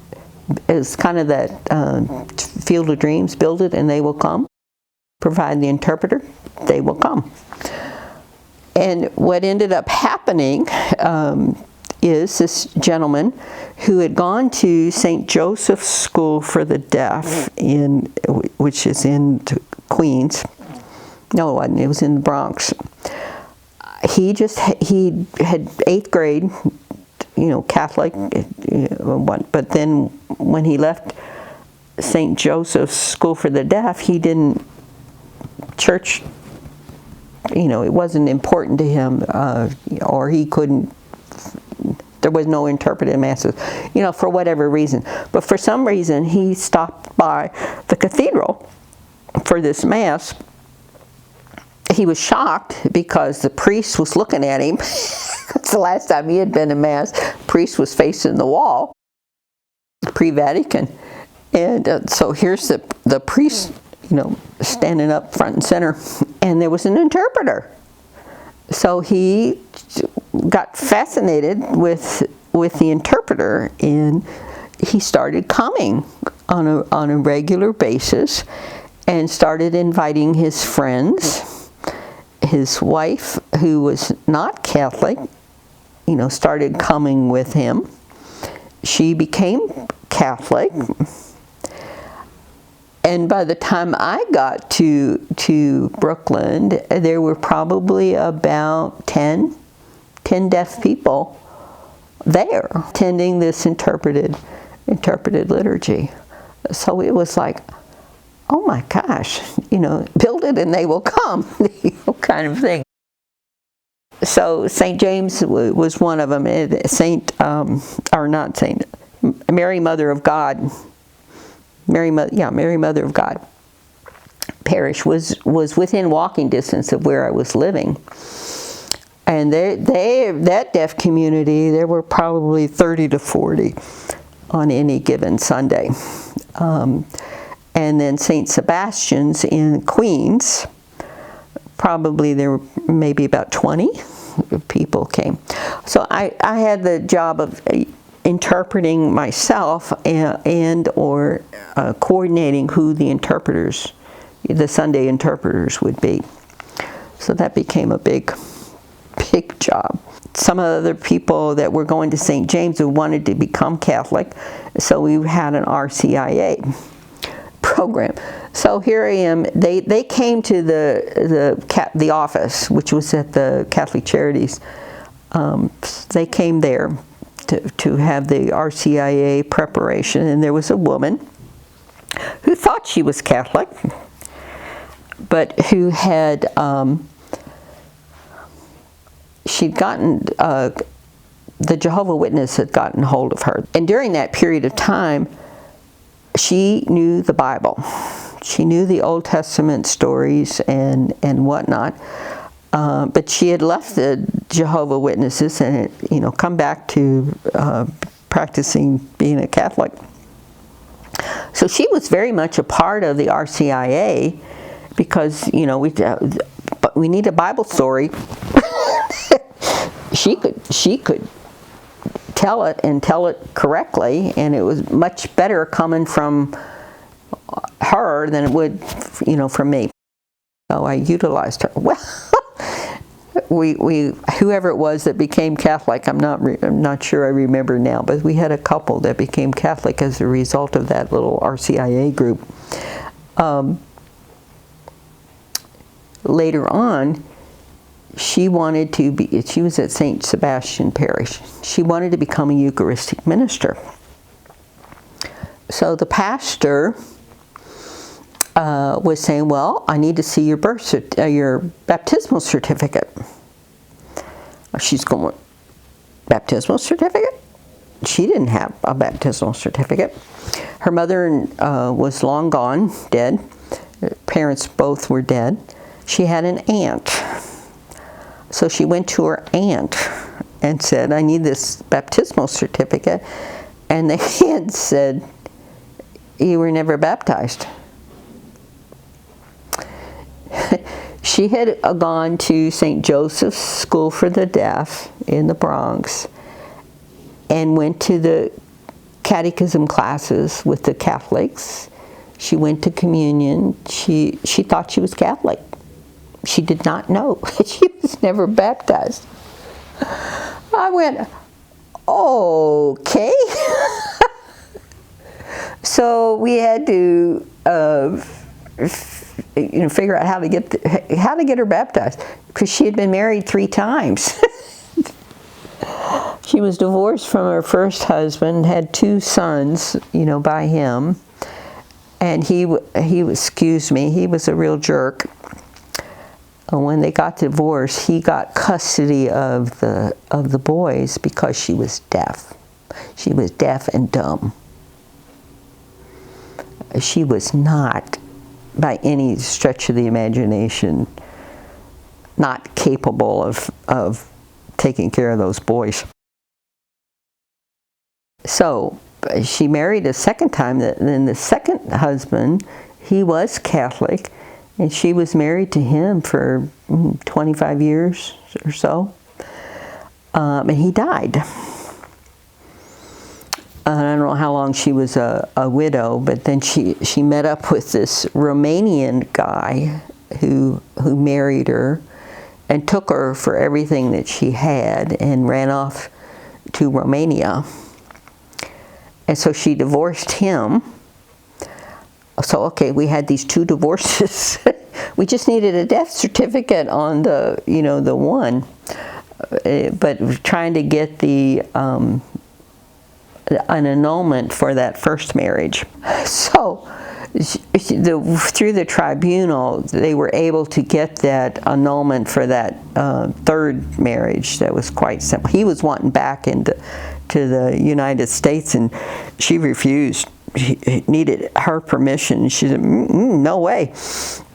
was kind of that Field of Dreams, build it and they will come. Provide the interpreter, they will come. And what ended up happening is this gentleman who had gone to St. Joseph's School for the Deaf, which is in Queens. No, it wasn't. It was in the Bronx. He had 8th grade Catholic. But then when he left St. Joseph's School for the Deaf, he didn't, church, it wasn't important to him, or he couldn't, there was no interpreted masses, for whatever reason. But for some reason, he stopped by the cathedral for this mass. He was shocked because the priest was looking at him. It's the last time he had been to mass. The priest was facing the wall, pre-Vatican. And so here's the priest, standing up front and center, and there was an interpreter. So he got fascinated with the interpreter, and he started coming on a regular basis, and started inviting his friends. His wife, who was not Catholic, started coming with him. She became Catholic. And by the time I got to Brooklyn, there were probably about 10 deaf people there attending this interpreted liturgy. So it was like, oh my gosh, build it and they will come, kind of thing. So St. James was one of them. Mary Mother of God. Mary Mother of God Parish was within walking distance of where I was living. And that deaf community, there were probably 30 to 40 on any given Sunday. And then St. Sebastian's in Queens, probably there were maybe about 20 people came. So I had the job of interpreting myself and or coordinating who the Sunday interpreters would be. So that became a big job. Some other people that were going to St. James who wanted to become Catholic, so we had an RCIA program. So here I am. They came to the office, which was at the Catholic Charities. They came there to have the RCIA preparation, and there was a woman who thought she was Catholic, but who had she'd gotten the Jehovah's Witness had gotten hold of her, and during that period of time, she knew the Bible. She knew the Old Testament stories and whatnot. But she had left the Jehovah's Witnesses and come back to practicing being a Catholic. So she was very much a part of the RCIA because we need a Bible story. She could tell it and tell it correctly, and it was much better coming from her than it would from me. So I utilized her. Well, we whoever it was that became Catholic, I'm not sure I remember now, but we had a couple that became Catholic as a result of that little RCIA group. Later on, she was at St. Sebastian Parish. She wanted to become a Eucharistic minister. So the pastor was saying, well, I need to see your your baptismal certificate. She's going, baptismal certificate? She didn't have a baptismal certificate. Her mother was long gone, dead. Her parents both were dead. She had an aunt. So she went to her aunt and said, I need this baptismal certificate. And the aunt said, you were never baptized. She had gone to St. Joseph's School for the Deaf in the Bronx and went to the catechism classes with the Catholics. She went to communion. She thought she was Catholic. She did not know. She was never baptized. I went, okay. So we had to figure out how to get her baptized, because she had been married 3 times. She was divorced from her first husband, had 2 sons, you know, by him. And he excuse me, he was a real jerk. When they got divorced, he got custody of the boys because she was deaf. She was deaf and dumb. She was not, by any stretch of the imagination, not capable of taking care of those boys. So she married a second time. Then the second husband, he was Catholic, and she was married to him for 25 years or so. And he died. I don't know how long she was a widow, but then she met up with this Romanian guy who married her and took her for everything that she had and ran off to Romania. And so she divorced him. So, okay, we had these 2 divorces. We just needed a death certificate on the, you know, the one. But trying to get an annulment for that first marriage. So, through the tribunal, they were able to get that annulment for that third marriage. That was quite simple. He was wanting back to the United States, and she refused. He needed her permission. She said, no way.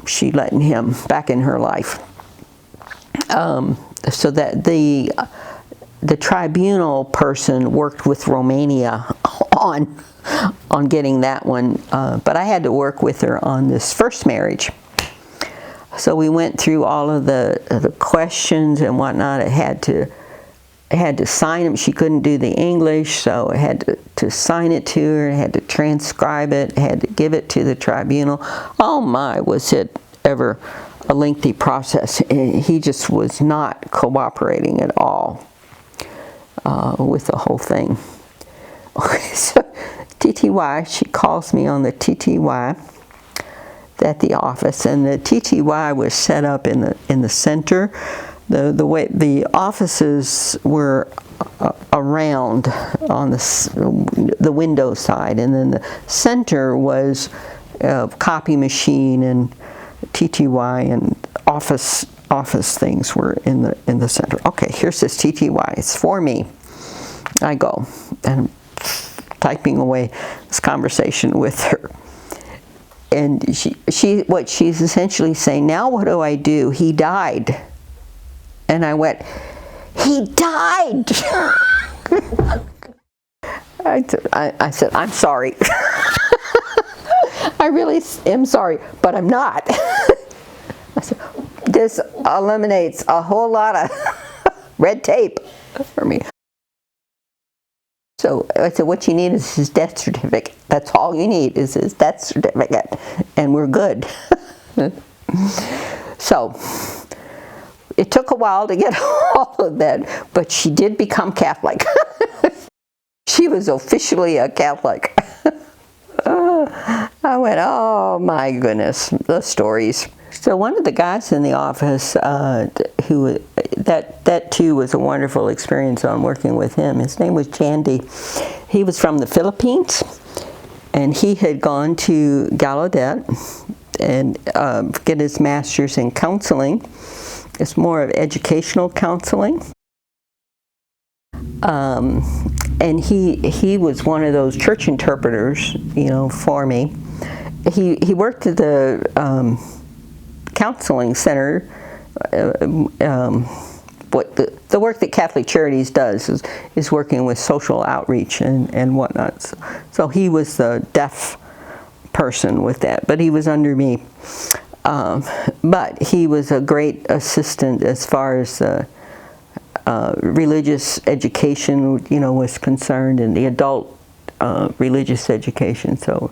She letting him back in her life. So that the tribunal person worked with Romania on getting that one, but I had to work with her on this first marriage. So we went through all of the questions and whatnot. I had to sign them. She couldn't do the English, so I had to sign it to her. I had to transcribe it. I had to give it to the tribunal. Oh my, was it ever a lengthy process. He just was not cooperating at all with the whole thing. Okay, so TTY, she calls me on the TTY at the office, and the TTY was set up in the center. The way the offices were around on the window side, and then the center was a copy machine, and TTY and office things were in the center. Okay, here's this TTY. It's for me. I go and I'm typing away this conversation with her, and what she's essentially saying, now what do I do? He died. And I went, he died! I said, I'm sorry. I really am sorry, but I'm not. I said, this eliminates a whole lot of red tape for me. So I said, what you need is his death certificate. That's all you need is his death certificate, and we're good. So it took a while to get all of that, but she did become Catholic. She was officially a Catholic. I went, oh my goodness, the stories. So one of the guys in the office, that too was a wonderful experience on working with him. His name was Jandy. He was from the Philippines, and he had gone to Gallaudet and get his master's in counseling. It's more of educational counseling. And he was one of those church interpreters, for me. He worked at the counseling center. What the work that Catholic Charities does is working with social outreach and whatnot. So he was the deaf person with that, but he was under me. But he was a great assistant as far as religious education, was concerned, and the adult religious education. So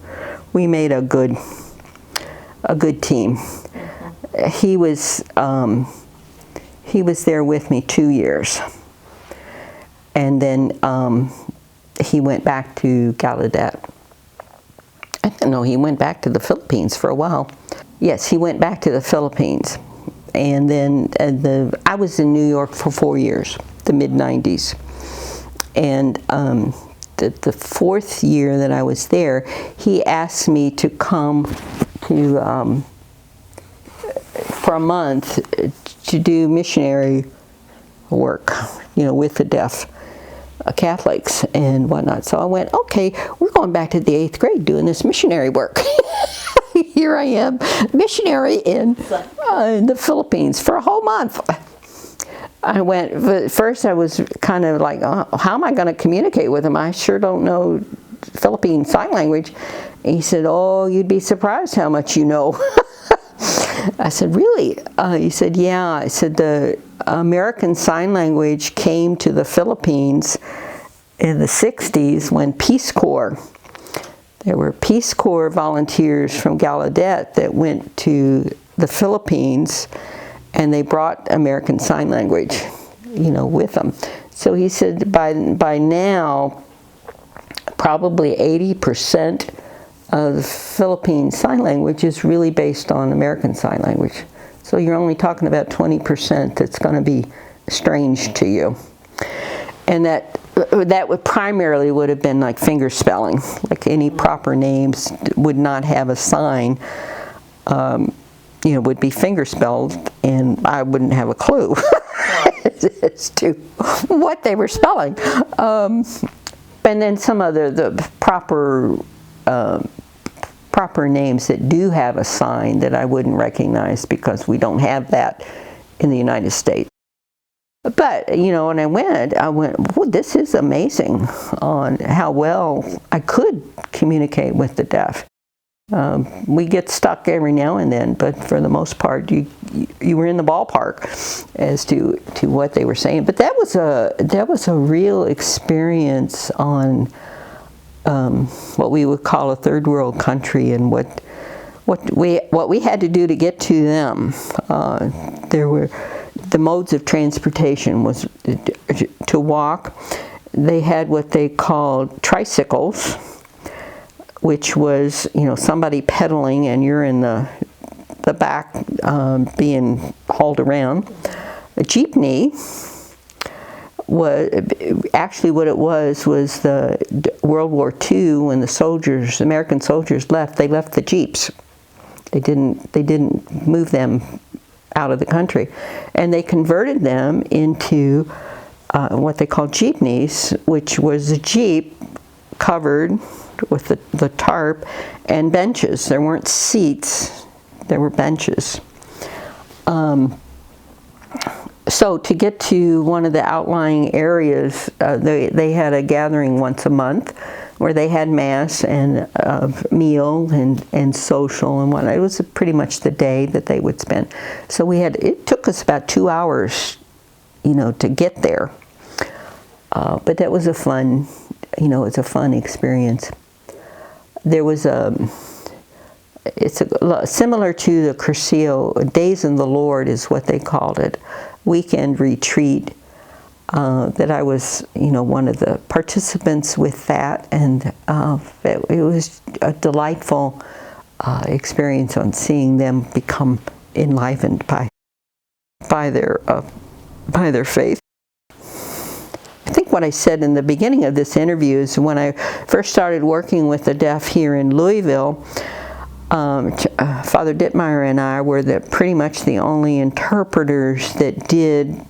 we made a good team. He was there with me 2 years, and then he went back to Gallaudet. No, he went back to the Philippines for a while. Yes, he went back to the Philippines. And then I was in New York for 4 years, the mid-90s. And the fourth year that I was there, he asked me to come to for a month to do missionary work, with the deaf Catholics and whatnot. So I went, okay, we're going back to the 8th grade doing this missionary work. Here I am, missionary in the Philippines for a whole month. I went, but first I was kind of like, oh, how am I going to communicate with him? I sure don't know Philippine Sign Language. And he said, oh, you'd be surprised how much you know. I said, really? He said, yeah. I said, the American Sign Language came to the Philippines in the 60s when Peace Corps. There were Peace Corps volunteers from Gallaudet that went to the Philippines, and they brought American Sign Language, with them. So he said by now, probably 80% of Philippine Sign Language is really based on American Sign Language. So you're only talking about 20% that's going to be strange to you. And that would have been like finger spelling. Like any proper names would not have a sign, would be finger spelled, and I wouldn't have a clue as to what they were spelling. And then some other, the proper names that do have a sign that I wouldn't recognize because we don't have that in the United States. But, when I went, well, this is amazing on how well I could communicate with the deaf. We get stuck every now and then, but for the most part, you were in the ballpark as to what they were saying. But that was a real experience on what we would call a third world country, and what we had to do to get to them. There were the modes of transportation was to walk. They had what they called tricycles, which was somebody pedaling and you're in the back being hauled around. A jeepney was actually what it was the World War II, when the American soldiers left. They left the jeeps. They didn't move them out of the country, and they converted them into what they called jeepneys, which was a jeep covered with the tarp and benches. There weren't seats, there were benches. So to get to one of the outlying areas, they had a gathering once a month where they had mass and meal and social and whatnot. It was pretty much the day that they would spend. So it took us about 2 hours, to get there. But that was a fun, it's a fun experience. There was it's similar to the Cursillo, Days in the Lord is what they called it, weekend retreat, that I was, one of the participants with that, and it was a delightful experience on seeing them become enlivened by their faith. I think what I said in the beginning of this interview is when I first started working with the deaf here in Louisville, Father Dittmeyer and I were pretty much the only interpreters that did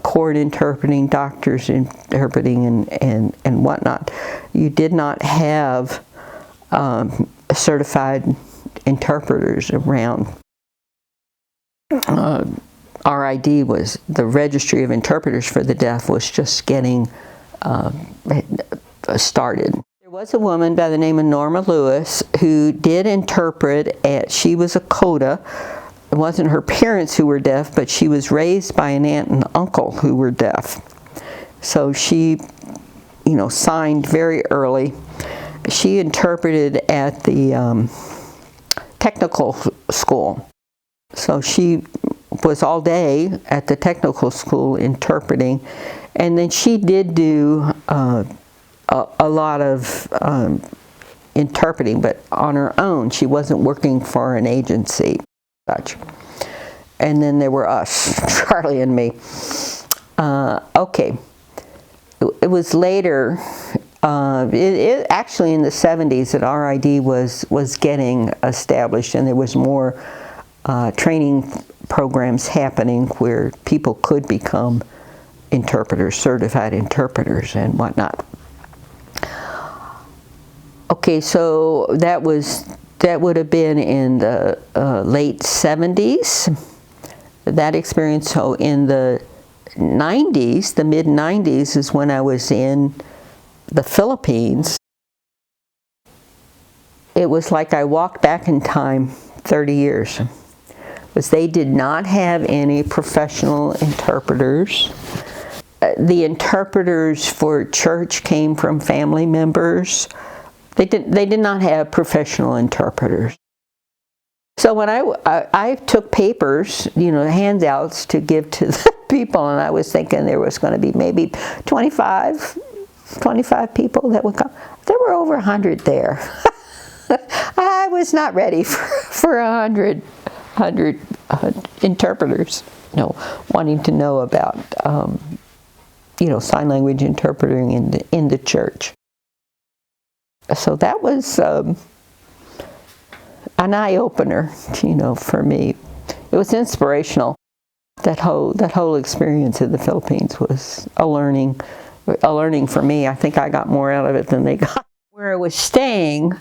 court interpreting, doctors interpreting, and whatnot. You did not have certified interpreters around. RID was the Registry of Interpreters for the Deaf was just getting started. There was a woman by the name of Norma Lewis who did interpret. She was a coda. It wasn't her parents who were deaf, but she was raised by an aunt and uncle who were deaf. So she, signed very early. She interpreted at the technical school. So she was all day at the technical school interpreting, and then she did do a lot of interpreting, but on her own. She wasn't working for an agency, such. And then there were us, Charlie and me. Okay. it was later, actually in the 70s that RID was getting established, and there was more training programs happening where people could become interpreters, certified interpreters and whatnot. Okay, so that would have been in the late 70s, that experience. So in the 90s, the mid-90s is when I was in the Philippines. It was like I walked back in time 30 years. Because they did not have any professional interpreters. The interpreters for church came from family members. They did not have professional interpreters. So when I took papers, handouts to give to the people, and I was thinking there was going to be maybe 25 people that would come. There were over 100 there. I was not ready for 100 interpreters, wanting to know about, sign language interpreting in the church. So that was an eye-opener, for me. It was inspirational. That whole experience in the Philippines was a learning for me. I think I got more out of it than they got. Where I was staying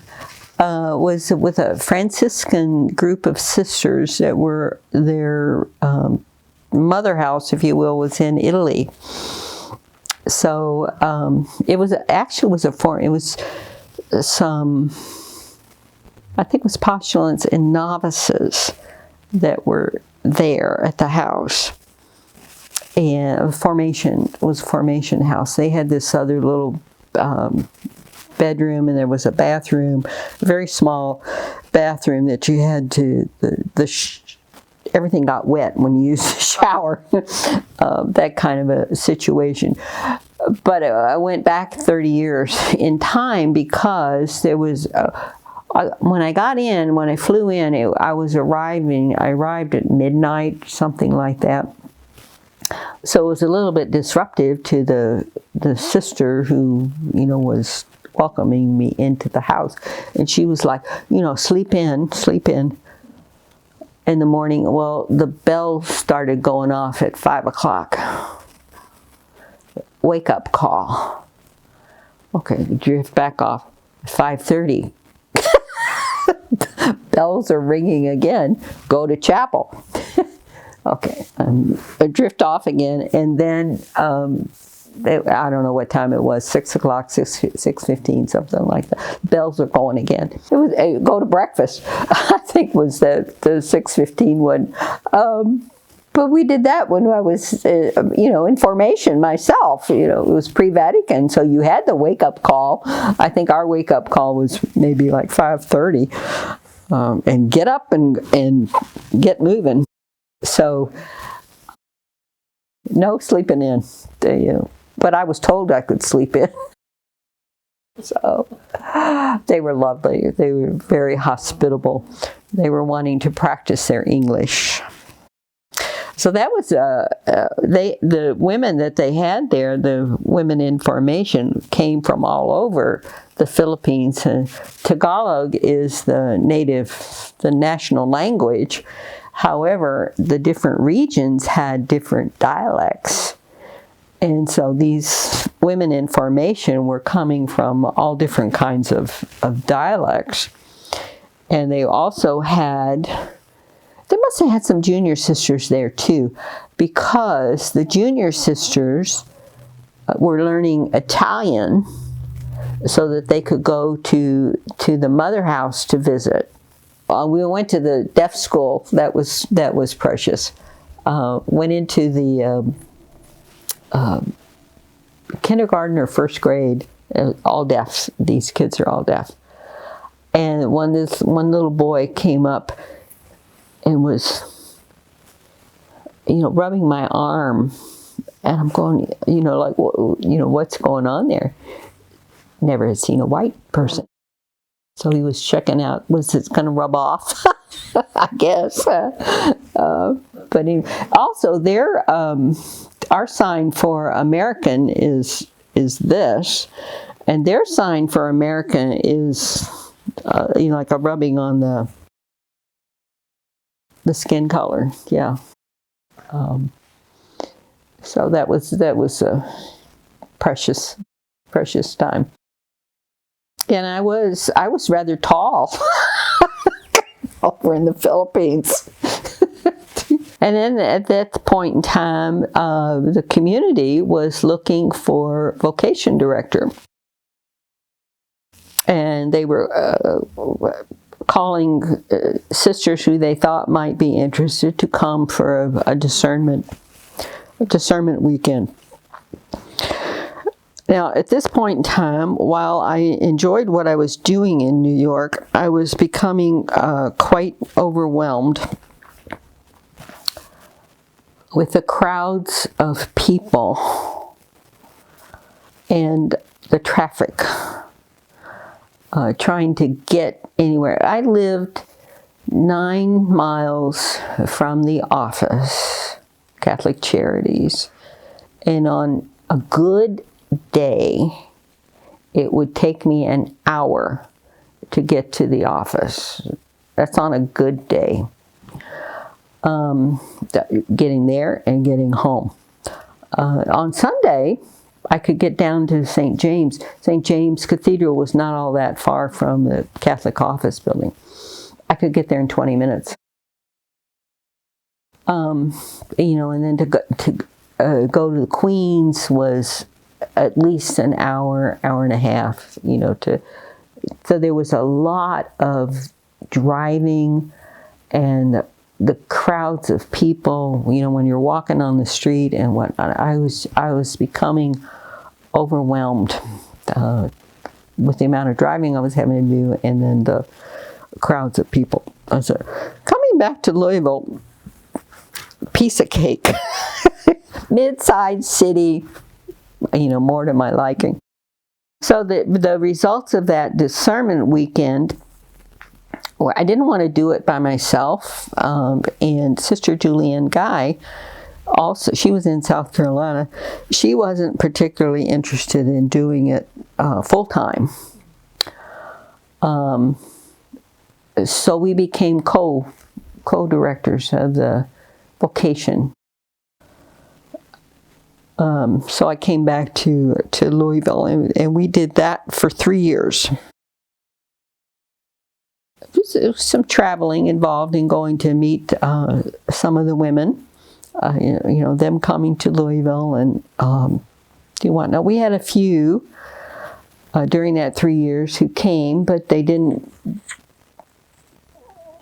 was with a Franciscan group of sisters that were their mother house, if you will, was in Italy. So it was some, I think it was postulants and novices that were there at the house. And formation house. They had this other little bedroom, and there was a bathroom, a very small bathroom that you had to, everything got wet when you used the shower, that kind of a situation. But I went back 30 years in time because there was, when I flew in, I arrived at midnight, something like that. So it was a little bit disruptive to the sister who, was welcoming me into the house. And she was like, sleep in. In the morning, well, the bell started going off at 5 o'clock. Wake up call. Okay, drift back off at 5:30. Bells are ringing again. Go to chapel. Okay, I drift off again, and then I don't know what time it was, 6 o'clock, 6:15, something like that. Bells are going again. It was go to breakfast, I think was the 6:15 one. But we did that when I was, in formation myself. It was pre-Vatican, so you had the wake-up call. I think our wake-up call was maybe like 5:30, and get up and get moving. So, no sleeping in, but I was told I could sleep in. So, they were lovely. They were very hospitable. They were wanting to practice their English. So that was, the women that they had there, the women in formation, came from all over the Philippines. And Tagalog is the national language. However, the different regions had different dialects. And so these women in formation were coming from all different kinds of dialects. And they also they must have had some junior sisters there too, because the junior sisters were learning Italian so that they could go to the mother house to visit. We went to the deaf school. That was precious. Went into the kindergarten or first grade, all deaf. These kids are all deaf. And one little boy came up and was, rubbing my arm, and I'm going, what's going on there? Never had seen a white person. So he was checking out, was it going to rub off? I guess. But also our sign for American is is this. And their sign for American is like a rubbing on the skin color. Yeah. So that was a precious time. And I was rather tall over in the Philippines. And then at that point in time, the community was looking for vocation director. And they were calling sisters who they thought might be interested to come for a discernment weekend. Now, at this point in time, while I enjoyed what I was doing in New York, I was becoming quite overwhelmed with the crowds of people and the traffic, trying to get anywhere. I lived 9 miles from the office, Catholic Charities, and on a good day, it would take me an hour to get to the office. That's on a good day. Getting there and getting home. On Sunday, I could get down to St. James. St. James Cathedral was not all that far from the Catholic office building. I could get there in 20 minutes. And then to go to the Queens was at least an hour and a half, so there was a lot of driving and the crowds of people, when you're walking on the street and whatnot. I was becoming overwhelmed with the amount of driving I was having to do, and then the crowds of people. So, coming back to Louisville, piece of cake. Mid-sized city, more to my liking. So the results of that discernment weekend, well, I didn't want to do it by myself, and Sister Julianne Guy, also, she was in South Carolina, she wasn't particularly interested in doing it full-time. So we became co-directors of the vocation. So I came back to Louisville, and we did that for 3 years. There was some traveling involved in going to meet some of the women, them coming to Louisville and whatnot. We had a few during that 3 years who came, but they didn't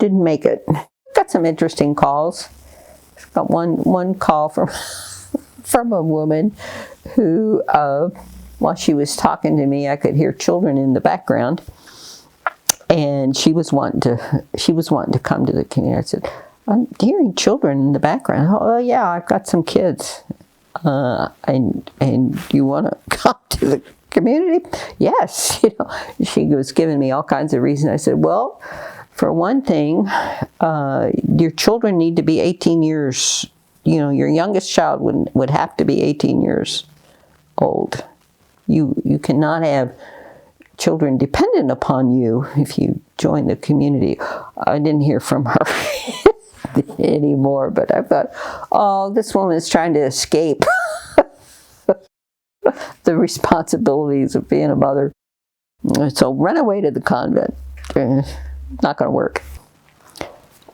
make it. Got some interesting calls. Got one call from a woman who, while she was talking to me, I could hear children in the background. And she was wanting to come to the community. I said, "I'm hearing children in the background." "Oh yeah, I've got some kids. And you want to come to the community?" "Yes." She was giving me all kinds of reasons. I said, "Well, for one thing, your children need to be 18 years. Your youngest child would have to be 18 years old. You cannot have children dependent upon you if you join the community." I didn't hear from her anymore, but I thought, oh, this woman is trying to escape the responsibilities of being a mother. So run away to the convent. Not going to work.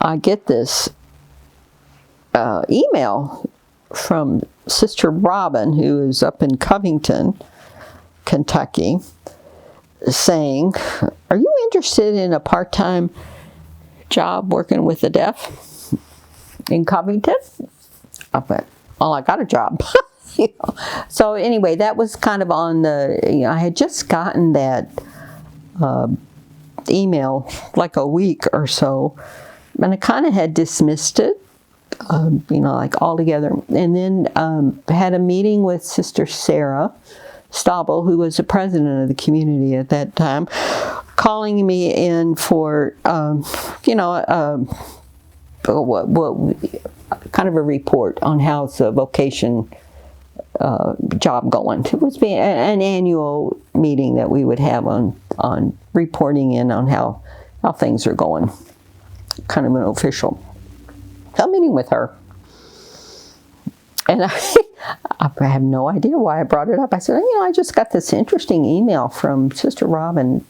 I get this email from Sister Robin, who is up in Covington, Kentucky, saying, "Are you interested in a part-time job working with the deaf in Covington?" I went, "Well, I got a job." So anyway, that was kind of on the, I had just gotten that email like a week or so, and I kind of had dismissed it, like altogether. And then had a meeting with Sister Sarah Stabel, who was the president of the community at that time, calling me in for, what kind of a report on how the vocation job going. It was an annual meeting that we would have on reporting in on how things are going. Kind of an official. So I'm meeting with her. And I have no idea why I brought it up. I said, I just got this interesting email from Sister Robin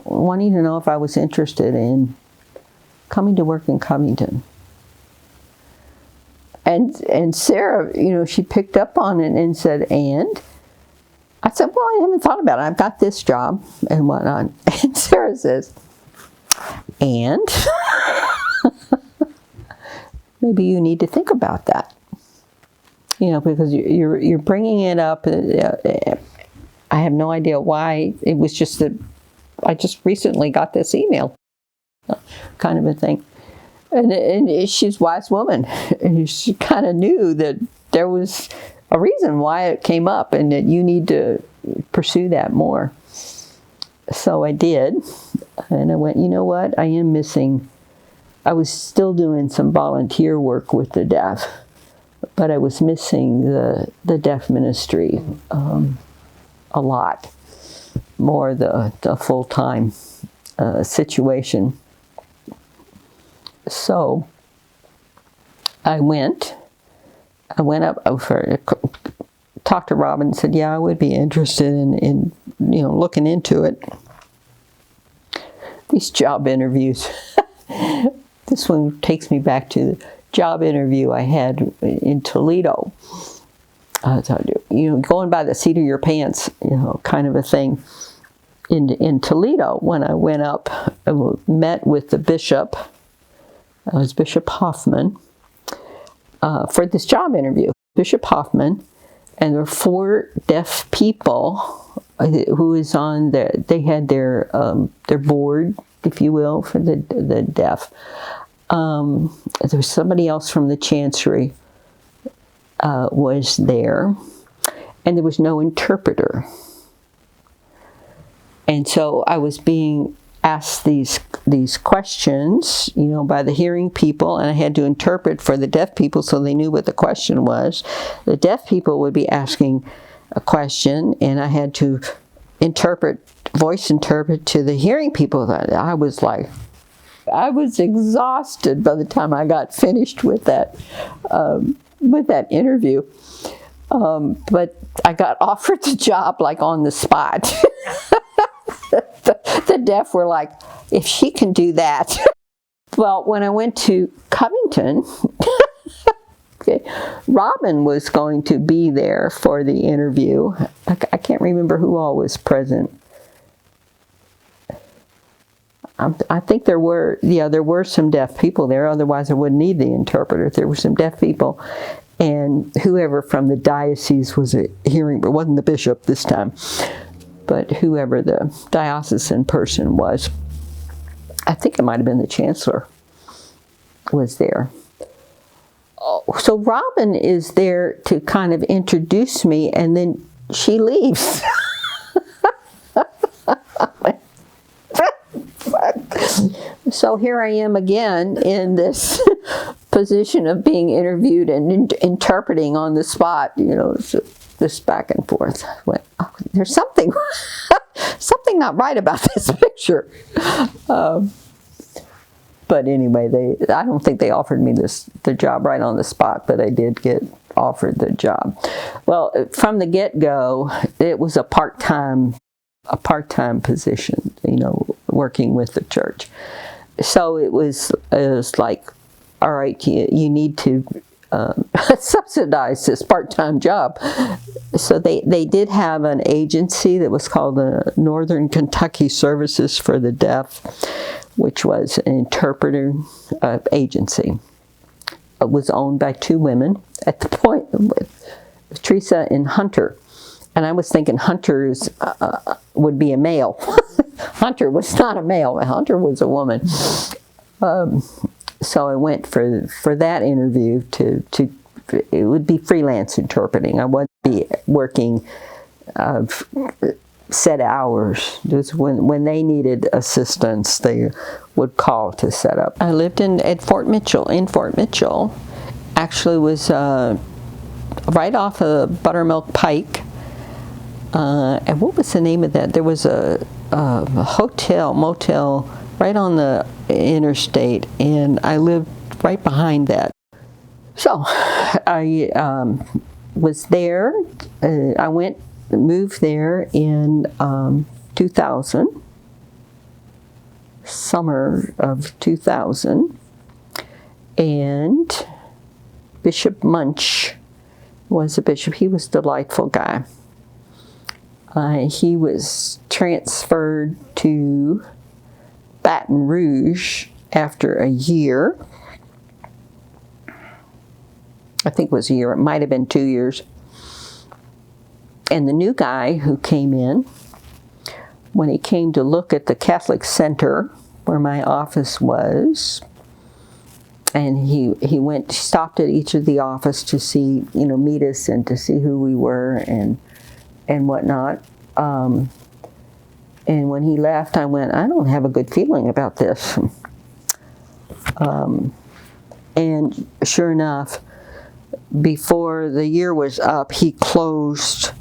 wanting to know if I was interested in coming to work in Covington. And Sarah, she picked up on it and said, and? I said, well, I haven't thought about it. I've got this job and whatnot. And Sarah says, and? Maybe you need to think about that. Because you're bringing it up. I have no idea why. It was just that I just recently got this email, kind of a thing. And she's a wise woman. And she kind of knew that there was a reason why it came up and that you need to pursue that more. So I did. And I went, you know what? I am missing. I was still doing some volunteer work with the deaf, but I was missing the deaf ministry a lot more, the full-time situation. So I went up over, talked to Robin and said, yeah, I would be interested in looking into it. These job interviews. This one takes me back to the job interview I had in Toledo. Going by the seat of your pants, kind of a thing. In Toledo, when I went up, I met with the bishop. It was Bishop Hoffman, for this job interview. Bishop Hoffman, and there were 4 deaf people who was on they had their board, if you will, for the deaf. There was somebody else from the Chancery was there, and there was no interpreter. And so I was being asked these questions, by the hearing people, and I had to interpret for the deaf people so they knew what the question was. The deaf people would be asking a question, and I had to voice interpret to the hearing people. I was exhausted by the time I got finished with that interview. But I got offered the job on the spot. The deaf were like, if she can do that. Well, when I went to Covington, Robin was going to be there for the interview. I can't remember who all was present. I think there were some deaf people there. Otherwise, I wouldn't need the interpreter. There were some deaf people. And whoever from the diocese was hearing, it wasn't the bishop this time, but whoever the diocesan person was, I think it might have been the chancellor, was there. So Robin is there to kind of introduce me, and then she leaves. So here I am again in this position of being interviewed and interpreting on the spot, so this back and forth. I went, oh, there's something not right about this picture. But anyway, I don't think they offered me the job right on the spot, but I did get offered the job. Well, from the get-go, it was a part-time position, working with the church. So it was like, all right, you need to subsidize this part-time job. So they did have an agency that was called the Northern Kentucky Services for the Deaf, which was an interpreter agency. It was owned by 2 women at the point, with Teresa and Hunter. And I was thinking Hunter would be a male. Hunter was not a male. Hunter was a woman. So I went for that interview it would be freelance interpreting. I wouldn't be working set hours. Just when they needed assistance, they would call to set up. I lived in Fort Mitchell. Actually was right off of Buttermilk Pike. And what was the name of that? There was a hotel, motel right on the interstate, and I lived right behind that. So I was there. I moved there in 2000, summer of 2000, and Bishop Munch was a bishop. He was a delightful guy. He was transferred to Baton Rouge after a year. I think it was a year. It might have been 2 years. And the new guy who came in, when he came to look at the Catholic Center where my office was, and he stopped at each of the office to see, meet us and to see who we were and whatnot. And when he left, I went, I don't have a good feeling about this. And sure enough, before the year was up, he closed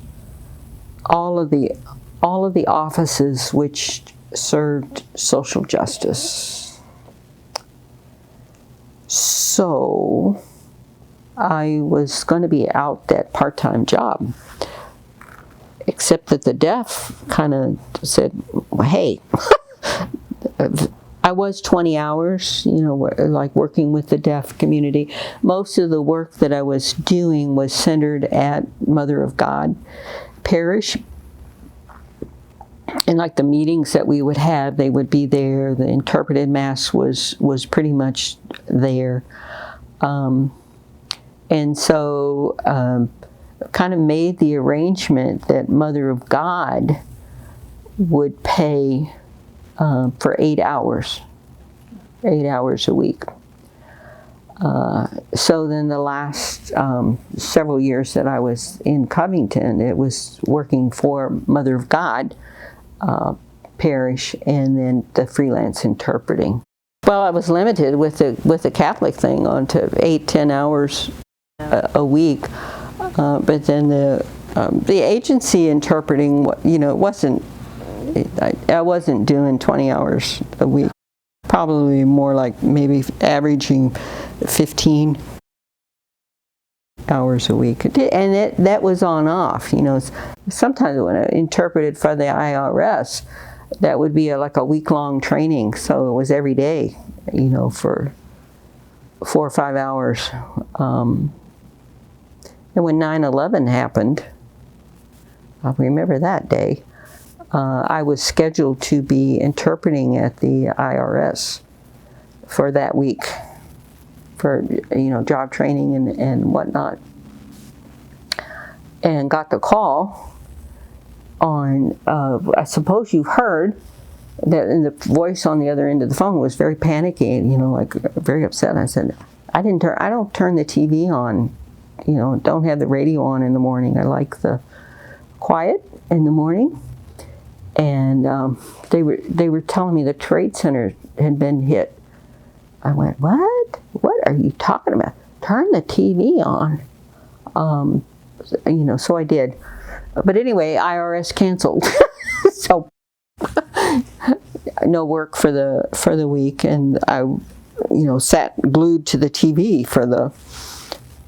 all of the offices which served social justice. So I was going to be out that part-time job, except that the deaf kind of said, well, hey, I was 20 hours, like working with the deaf community. Most of the work that I was doing was centered at Mother of God Parish. And like the meetings that we would have, they would be there. The interpreted Mass was pretty much there. And so kind of made the arrangement that Mother of God would pay for 8 hours a week. So then the last several years that I was in Covington, it was working for Mother of God Parish, and then the freelance interpreting. Well, I was limited with the Catholic thing on to 8-10 hours a week, but then the agency interpreting, wasn't. I wasn't doing 20 hours a week. Probably more like maybe averaging 15 hours a week, and that was on off. Sometimes when I interpreted for the IRS, that would be like a week-long training, so it was every day, for 4 or 5 hours. And when 9/11 happened, I remember that day. I was scheduled to be interpreting at the IRS for that week, for job training and whatnot, and got the call on. I suppose you heard that, and the voice on the other end of the phone was very panicky, like very upset. I said, I don't turn the TV on, don't have the radio on in the morning. I like the quiet in the morning. And they were telling me the Trade Center had been hit. I went, what? What are you talking about? Turn the TV on. So I did. But anyway, IRS canceled. So no work for the week, and I, sat glued to the TV for the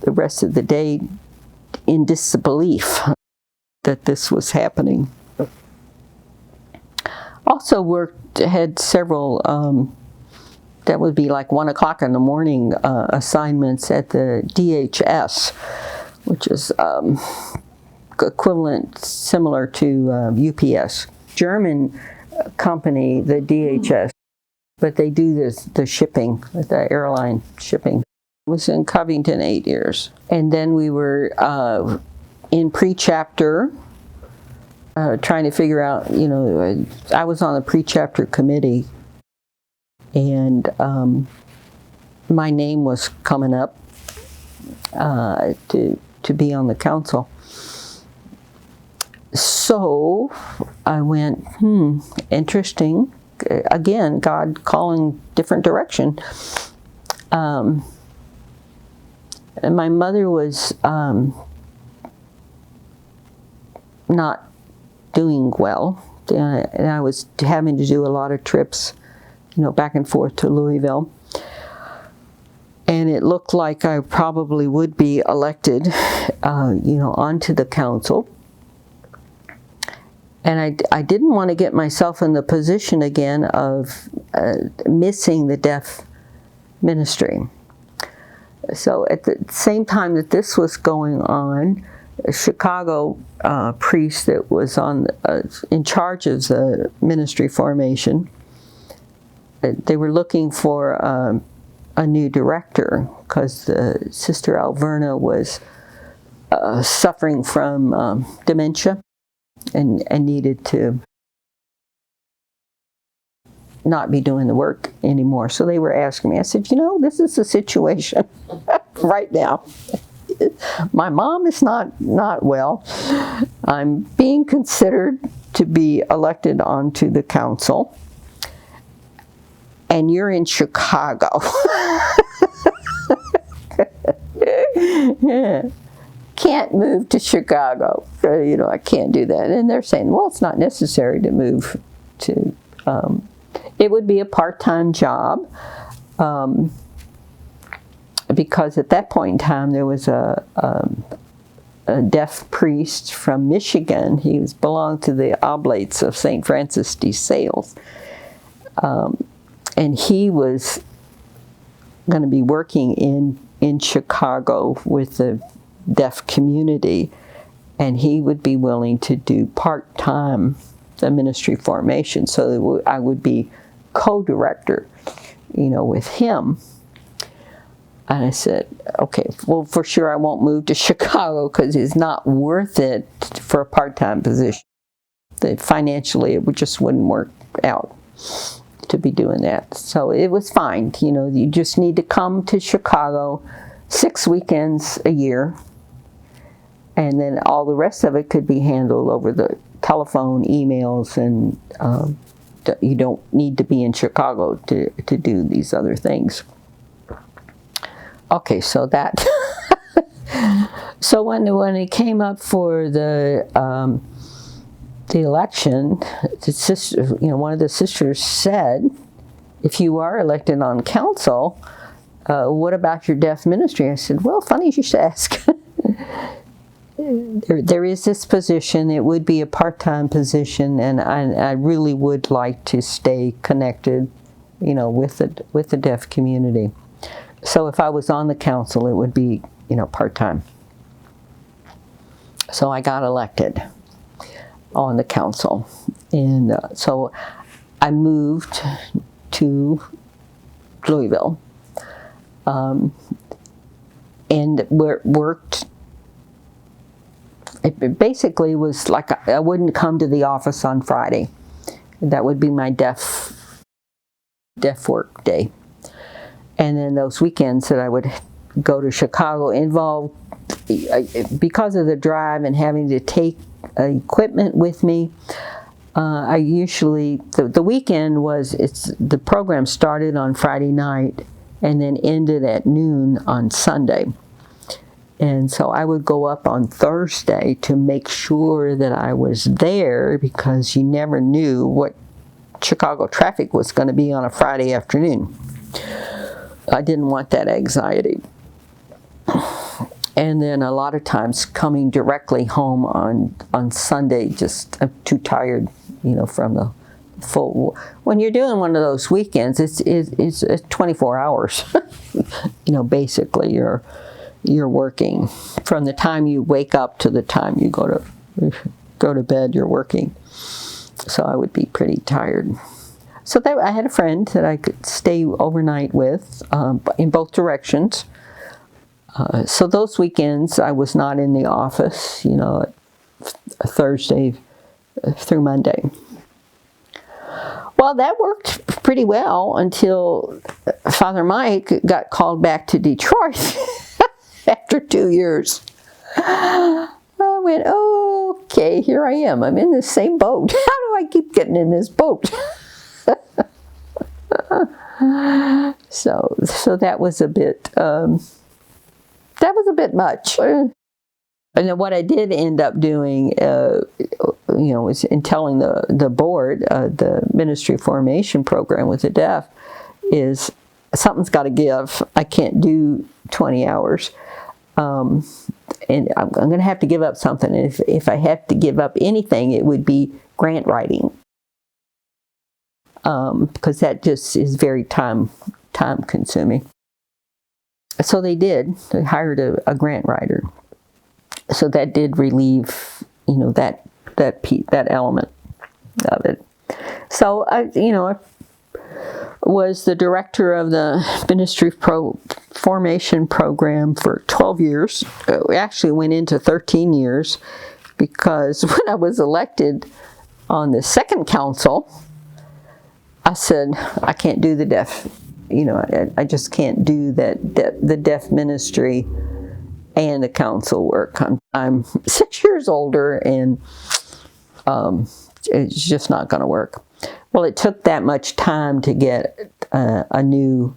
rest of the day in disbelief that this was happening. Also had several, that would be like 1 o'clock in the morning assignments at the DHS, which is equivalent, similar to UPS. German company, the DHS, but they do the shipping, the airline shipping. I was in Covington 8 years. And then we were in pre-chapter, trying to figure out, I was on the pre-chapter committee, and my name was coming up to be on the council. So I went, interesting. Again, God calling different direction. And my mother was not doing well, and I was having to do a lot of trips, back and forth to Louisville. And it looked like I probably would be elected, onto the council. And I didn't want to get myself in the position again of missing the deaf ministry. So at the same time that this was going on, a Chicago priest that was in charge of the ministry formation, they were looking for a new director because Sister Alverna was suffering from dementia and needed to not be doing the work anymore. So they were asking me, I said, this is the situation right now. My mom is not well. I'm being considered to be elected onto the council, and you're in Chicago. Can't move to Chicago. I can't do that. And they're saying, well, it's not necessary to move to, it would be a part-time job, because at that point in time there was a deaf priest from Michigan. He belonged to the Oblates of St. Francis de Sales. And he was going to be working in Chicago with the deaf community, and he would be willing to do part-time the ministry formation, so I would be co-director, with him. And I said, okay, well, for sure I won't move to Chicago because it's not worth it for a part-time position. Financially, it just wouldn't work out to be doing that. So it was fine. You just need to come to Chicago 6 weekends a year, and then all the rest of it could be handled over the telephone, emails, and you don't need to be in Chicago to do these other things. Okay, so that. So when it came up for the election, the sister, one of the sisters said, "If you are elected on council, what about your deaf ministry?" I said, "Well, funny you should ask." There is this position. It would be a part-time position, and I really would like to stay connected, with the deaf community. So if I was on the council, it would be, part-time. So I got elected on the council, and so I moved to Louisville, and worked. It basically was like I wouldn't come to the office on Friday. That would be my deaf work day. And then those weekends that I would go to Chicago involved, because of the drive and having to take equipment with me, I usually, the weekend was, the program started on Friday night and then ended at noon on Sunday. And so I would go up on Thursday to make sure that I was there, because you never knew what Chicago traffic was going to be on a Friday afternoon. I didn't want that anxiety. And then a lot of times coming directly home on Sunday, just I'm too tired, from the full. When you're doing one of those weekends, it's 24 hours. Basically you're working from the time you wake up to the time you go to bed. You're working, so I would be pretty tired. So I had a friend that I could stay overnight with, in both directions. So those weekends I was not in the office, Thursday through Monday. Well, that worked pretty well until Father Mike got called back to Detroit after 2 years. I went, oh, okay, here I am. I'm in the same boat. How do I keep getting in this boat? So that was a bit much. And then what I did end up doing, was in telling the board, the ministry formation program with the deaf, is something's got to give. I can't do 20 hours. And I'm going to have to give up something. And if I have to give up anything, it would be grant writing. Because that just is very time consuming. So they did. They hired a grant writer. So that did relieve, that element of it. So I was the director of the ministry formation program for 12 years. We actually went into 13 years because when I was elected on the second council, I said, I can't do the deaf. I just can't do the deaf ministry and the council work. I'm 6 years older, and it's just not going to work. Well, it took that much time to get a new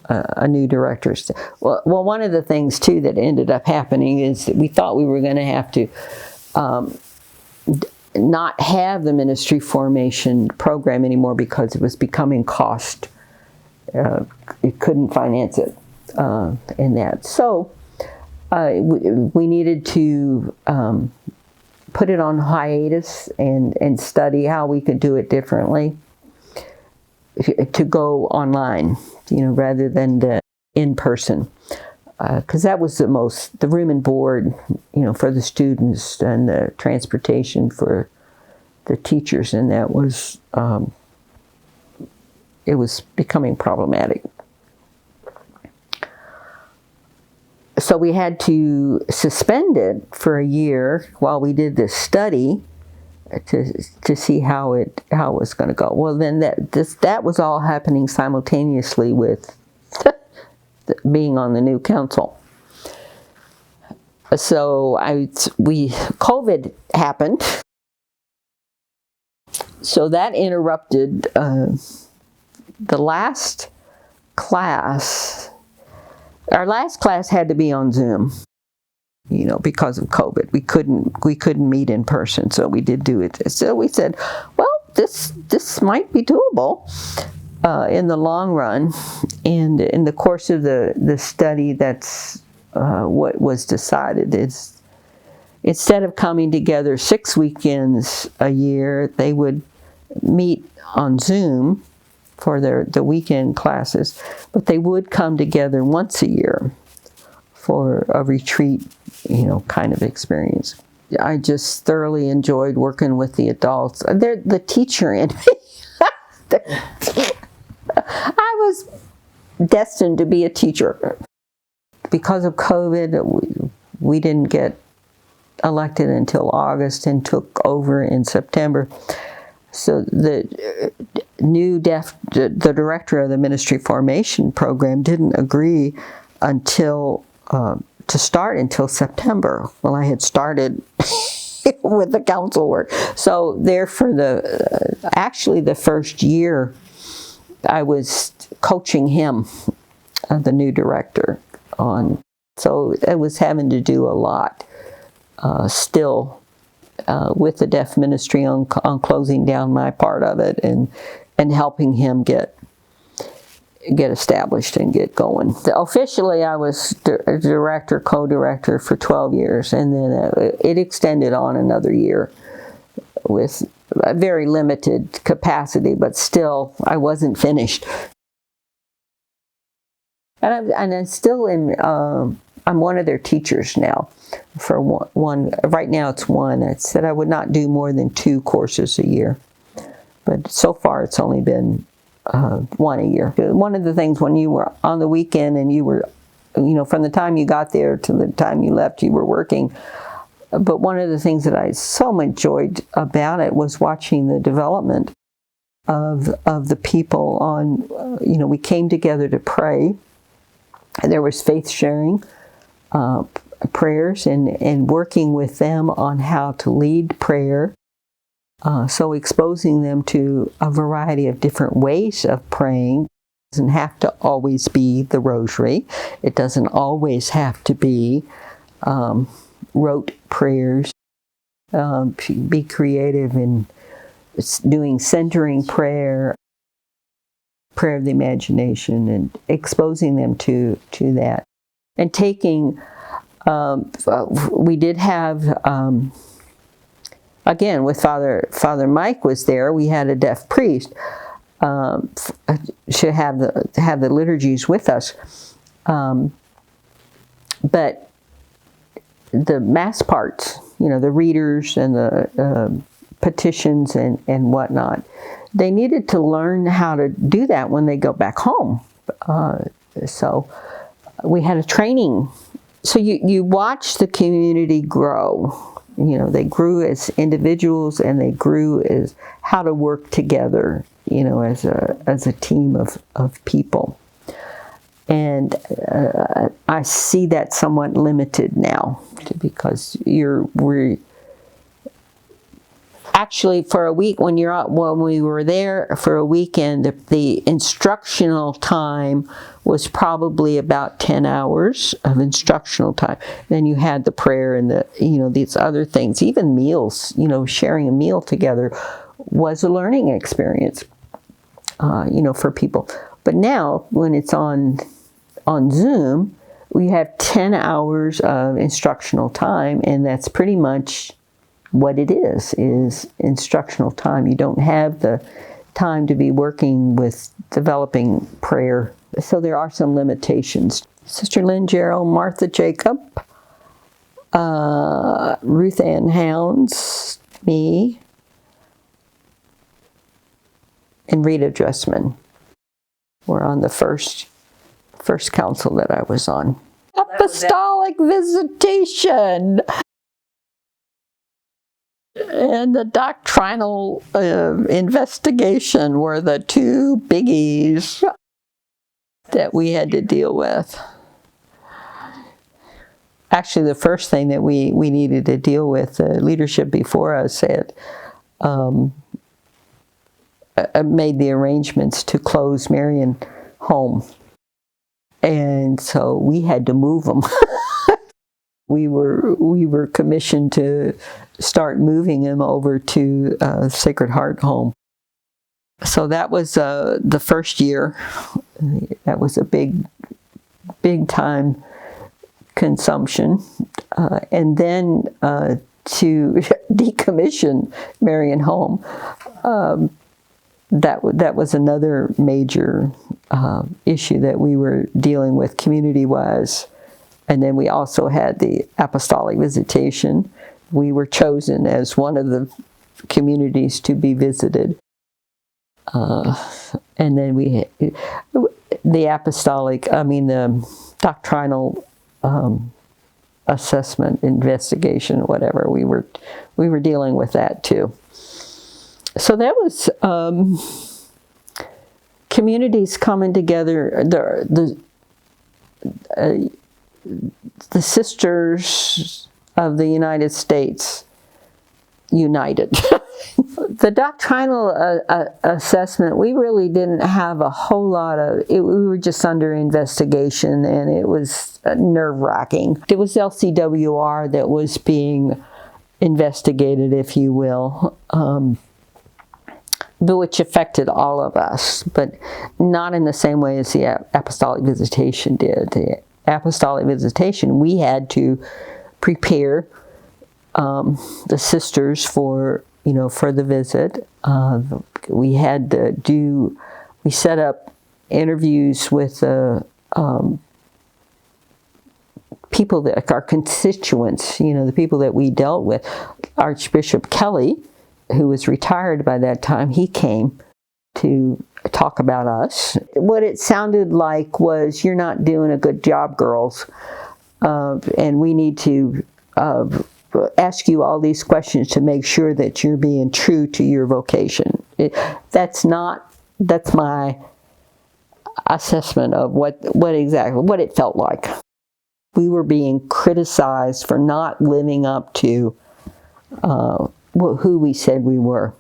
director. Well, one of the things too that ended up happening is that we thought we were going to have to not have the ministry formation program anymore because it was becoming cost. It couldn't finance it in that. So we needed to put it on hiatus and study how we could do it differently, to go online, rather than in person. Because that was the room and board, for the students, and the transportation for the teachers, and that was, it was becoming problematic. So we had to suspend it for a year while we did this study to see how it was going to go. Well, then that was all happening simultaneously with being on the new council. So COVID happened. So that interrupted the last class. Our last class had to be on Zoom, because of COVID. We couldn't meet in person, so we did do it. So we said, well, this might be doable in the long run. And in the course of the study, that's what was decided. Is instead of coming together 6 weekends a year, they would meet on Zoom for the weekend classes, but they would come together once a year for a retreat, kind of experience. I just thoroughly enjoyed working with the adults. They're the teacher in me. I was destined to be a teacher. Because of COVID, we didn't get elected until August and took over in September. So the the director of the ministry formation program didn't agree to start until September. Well, I had started with the council work. So there for actually the first year, I was coaching him, the new director, on. So I was having to do a lot still with the deaf ministry on closing down my part of it and helping him get established and get going. Officially, I was director, co-director for 12 years, and then it extended on another year with a very limited capacity, but still, I wasn't finished. And I still am. I'm one of their teachers now. For one, right now it's one. I said I would not do more than 2 courses a year, but so far it's only been 1 a year. One of the things when you were on the weekend and you were, from the time you got there to the time you left, you were working. But one of the things that I so enjoyed about it was watching the development of the people on, we came together to pray. There was faith sharing, prayers, and working with them on how to lead prayer. So exposing them to a variety of different ways of praying. It doesn't have to always be the rosary. It doesn't always have to be rote prayers. Be creative in doing centering prayer, prayer of the imagination, and exposing them to that. And taking, we did have, again, with Father Mike was there, we had a deaf priest, should have the liturgies with us. But the mass parts, the readers and the petitions and whatnot, they needed to learn how to do that when they go back home. So we had a training. So you watch the community grow. They grew as individuals, and they grew as how to work together, as a team of people. And I see that somewhat limited now, because we're actually, for a week, when we were there for a weekend, the instructional time was probably about 10 hours of instructional time. Then you had the prayer and these other things, even meals, sharing a meal together was a learning experience, for people. But now, when it's on Zoom, we have 10 hours of instructional time, and that's pretty much what it is instructional time. You don't have the time to be working with developing prayer. So there are some limitations. Sister Lynn Gerald, Martha Jacob, Ruth Ann Hounds, me, and Rita Dressman were on the first council that I was on. Apostolic visitation and the doctrinal investigation were the two biggies that we had to deal with. Actually, the first thing that we needed to deal with, the leadership before us had made the arrangements to close Marion home. And so we had to move them. We were commissioned to start moving them over to Sacred Heart Home. So that was the first year. That was a big time consumption. And then to decommission Marion Home, that was another major issue that we were dealing with community-wise. And then we also had the apostolic visitation. We were chosen as one of the communities to be visited. And then the doctrinal assessment, investigation, whatever, we were dealing with that too. So that was communities coming together. The Sisters of the United States united. The doctrinal assessment, we really didn't have a whole lot of it. We were just under investigation, and it was nerve-wracking. It was LCWR that was being investigated, if you will, which affected all of us, but not in the same way as the apostolic visitation did. The apostolic visitation, we had to prepare the sisters for the visit. We had to we set up interviews with people that our constituents, the people that we dealt with. Archbishop Kelly, who was retired by that time, he came to talk about us. What it sounded like was, you're not doing a good job, girls, and we need to ask you all these questions to make sure that you're being true to your vocation. That's my assessment of what it felt like. We were being criticized for not living up to who we said we were.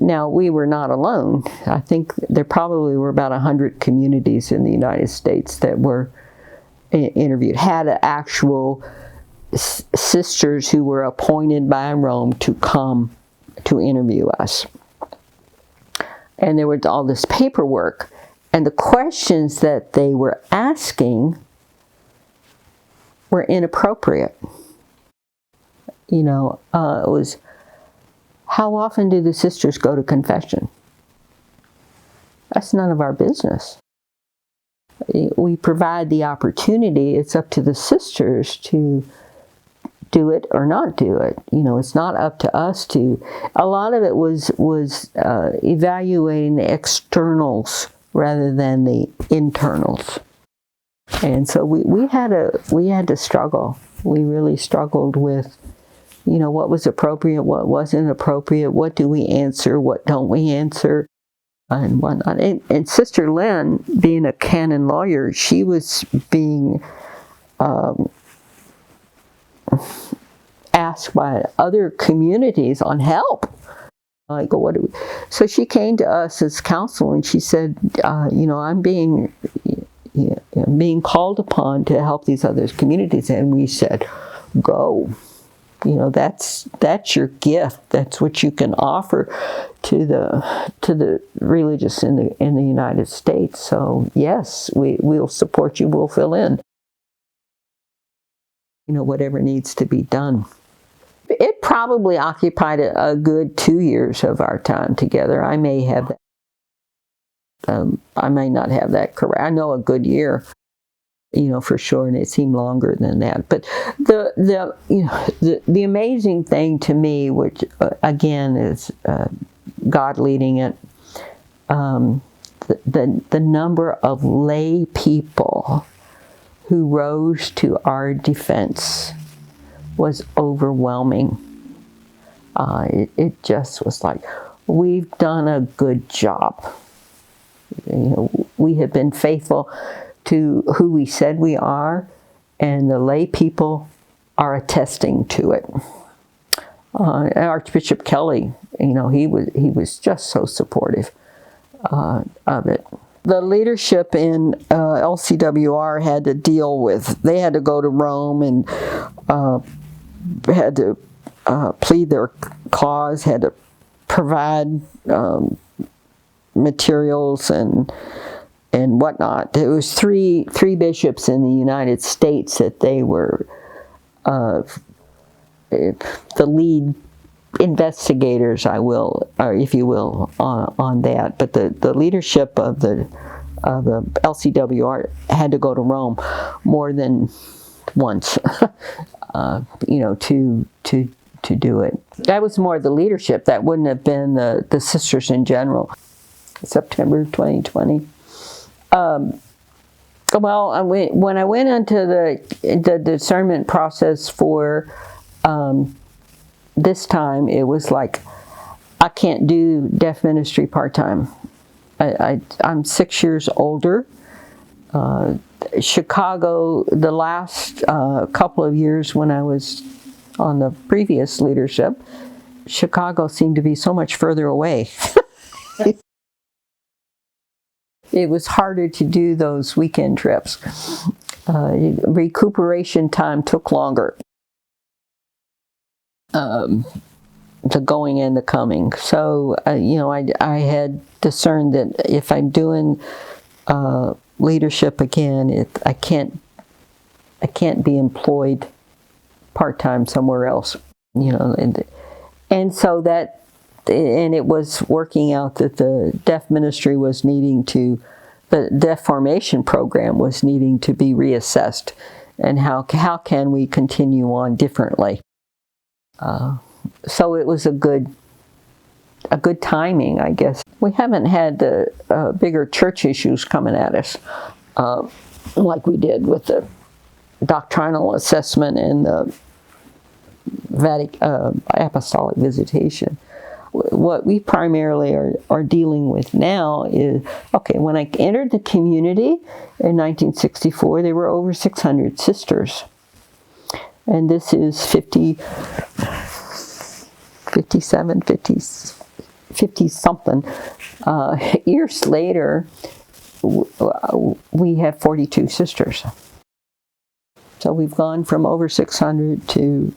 Now, we were not alone. I think there probably were about 100 communities in the United States that were interviewed, had an actual sisters who were appointed by Rome to come to interview us. And there was all this paperwork, and the questions that they were asking were inappropriate. You know, it was, how often do the sisters go to confession? That's none of our business. We provide the opportunity. It's up to the sisters to do it or not do it. You know, it's not up to us to. A lot of it was evaluating the externals rather than the internals. And so we had to struggle. We really struggled with, you know, what was appropriate, what wasn't appropriate, what do we answer, what don't we answer, and whatnot. And Sister Lynn, being a canon lawyer, she was being asked by other communities on help. I go, what do we? So she came to us as counsel, and she said, you know, I'm being called upon to help these other communities. And we said, go. You know, that's your gift. That's what you can offer to the religious in the United States. So yes, we'll support you. We'll fill in. You know, whatever needs to be done. It probably occupied a good 2 years of our time together. I may have that. I may not have that correct. I know a good year, you know, for sure, and it seemed longer than that. But the amazing thing to me, which again is God leading it, the number of lay people who rose to our defense was overwhelming. It just was like, we've done a good job. You know, we have been faithful to who we said we are, and the lay people are attesting to it. Archbishop Kelly, you know, he was just so supportive of it. The leadership in LCWR had to deal with, they had to go to Rome and had to plead their cause, had to provide materials and whatnot. There was three bishops in the United States that they were the lead investigators, or if you will, on that. But the leadership of the LCWR had to go to Rome more than once, you know, to do it. That was more the leadership. That wouldn't have been the sisters in general. September 2020. Well, when I went into the discernment process for this time, it was like, I can't do deaf ministry part-time. I'm 6 years older. Chicago, the last couple of years when I was on the previous leadership, Chicago seemed to be so much further away. It was harder to do those weekend trips. Recuperation time took longer. The going and the coming. So, you know, I had discerned that if I'm doing leadership again, I can't be employed part-time somewhere else. You know, and so that. And it was working out that the deaf ministry was needing to, the deaf formation program was needing to be reassessed, and how can we continue on differently. So it was a good timing, I guess. We haven't had the bigger church issues coming at us like we did with the doctrinal assessment and the apostolic visitation. What we primarily are dealing with now is, okay, when I entered the community in 1964, there were over 600 sisters. And this is 50-something. Years later, we have 42 sisters. So we've gone from over 600 to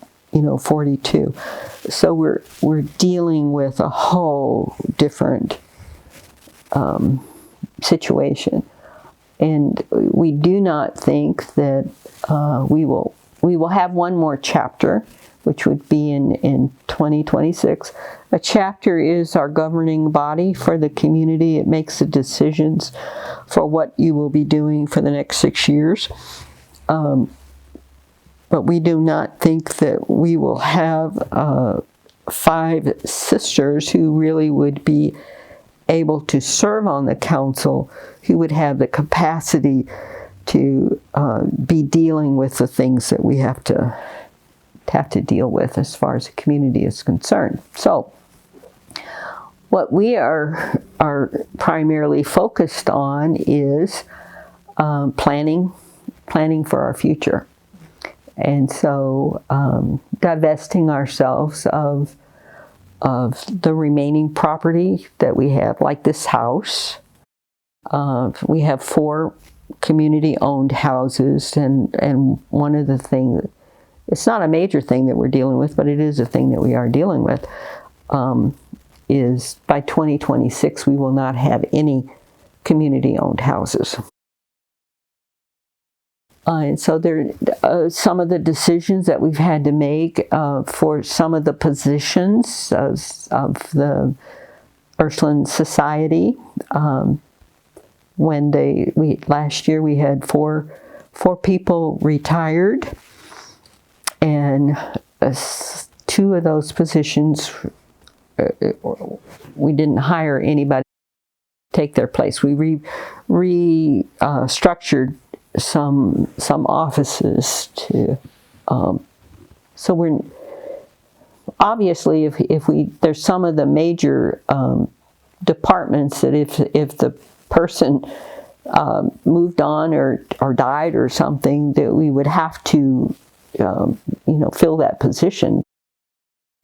42. So we're dealing with a whole different situation, and we do not think that we will have one more chapter, which would be in 2026. A chapter is our governing body for the community. It makes the decisions for what you will be doing for the next 6 years. But we do not think that we will have 5 sisters who really would be able to serve on the council, who would have the capacity to be dealing with the things that we have to deal with as far as the community is concerned. So what we are primarily focused on is planning for our future. And so divesting ourselves of the remaining property that we have, like this house. We have 4 community-owned houses, and one of the things, it's not a major thing that we're dealing with, but it is a thing that we are dealing with, is by 2026 we will not have any community-owned houses. And so there some of the decisions that we've had to make for some of the positions of the Ursuline Society. Last year we had four people retired, and 2 of those positions we didn't hire anybody to take their place. We restructured some offices to so we're obviously if there's some of the major departments that if the person moved on or died or something, that we would have to fill that position,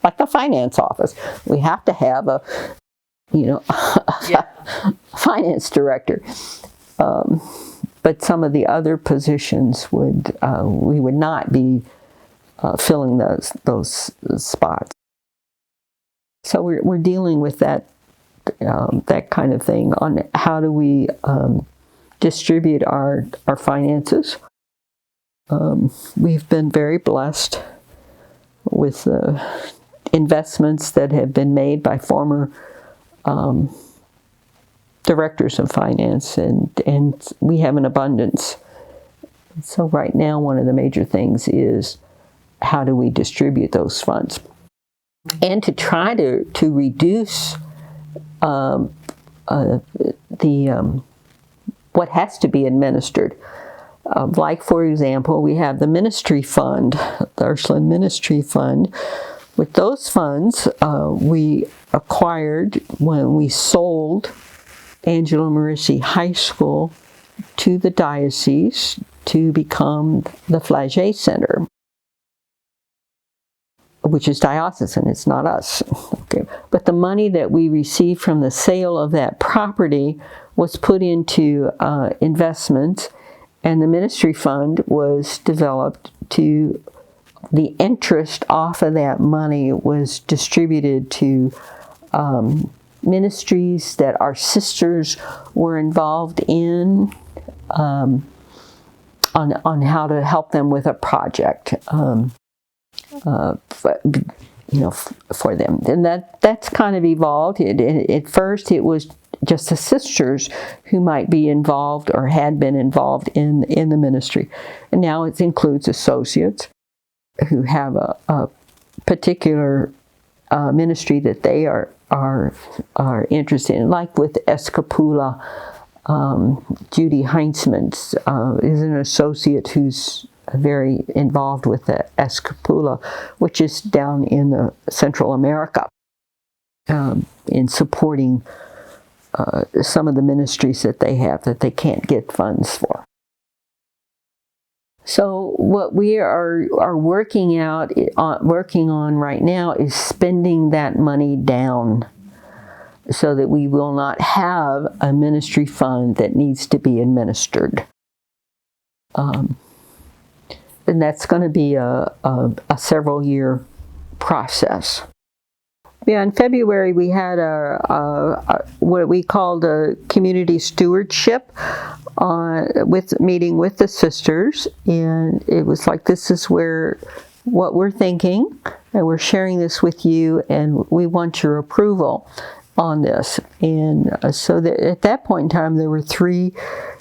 like the finance office. We have to have a finance director. But some of the other positions we would not be filling those spots. So we're dealing with that kind of thing on how do we distribute our finances. We've been very blessed with the investments that have been made by former directors of finance, and we have an abundance. So right now one of the major things is how do we distribute those funds, and to try to reduce what has to be administered. Like, for example, we have the ministry fund, the Ursuline Ministry Fund. With those funds, we acquired when we sold Angelo Merici High School to the diocese to become the Flagey Center, which is diocesan, it's not us. Okay. But the money that we received from the sale of that property was put into investments, and the ministry fund was developed to, the interest off of that money was distributed to ministries that our sisters were involved in, on how to help them with a project. For them. And that's kind of evolved. At first it was just the sisters who might be involved or had been involved in the ministry. And now it includes associates who have a particular ministry that they are interested in. Like with Escapula, Judy Heinzman is an associate who's very involved with the Escapula, which is down in Central America, in supporting some of the ministries that they have that they can't get funds for. So what we are working on right now is spending that money down so that we will not have a ministry fund that needs to be administered. and that's going to be a several-year process. Yeah, in February we had what we called a community stewardship meeting with the sisters, and it was like, this is what we're thinking, and we're sharing this with you, and we want your approval on this. And so that at that point in time, there were three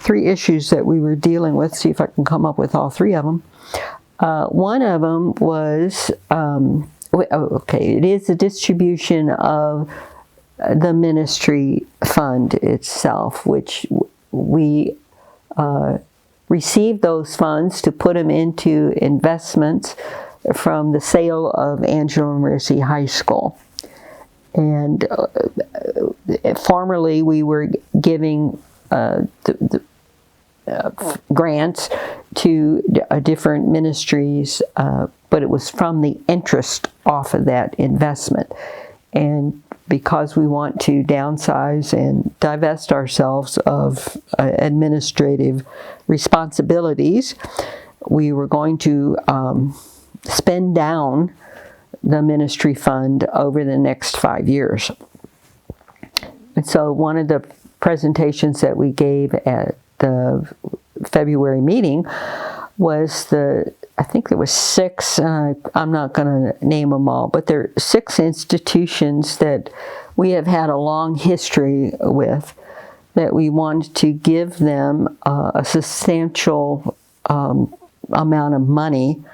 issues that we were dealing with. See if I can come up with all three of them. One of them was, it is the distribution of the ministry fund itself, which we received those funds to put them into investments from the sale of Angelo Mercy High School. And formerly we were giving grants to different ministries, but it was from the interest off of that investment. And because we want to downsize and divest ourselves of administrative responsibilities, we were going to spend down the ministry fund over the next 5 years. And so one of the presentations that we gave at the February meeting was I think there was 6, I'm not going to name them all, but there are 6 institutions that we have had a long history with, that we wanted to give them a substantial amount of money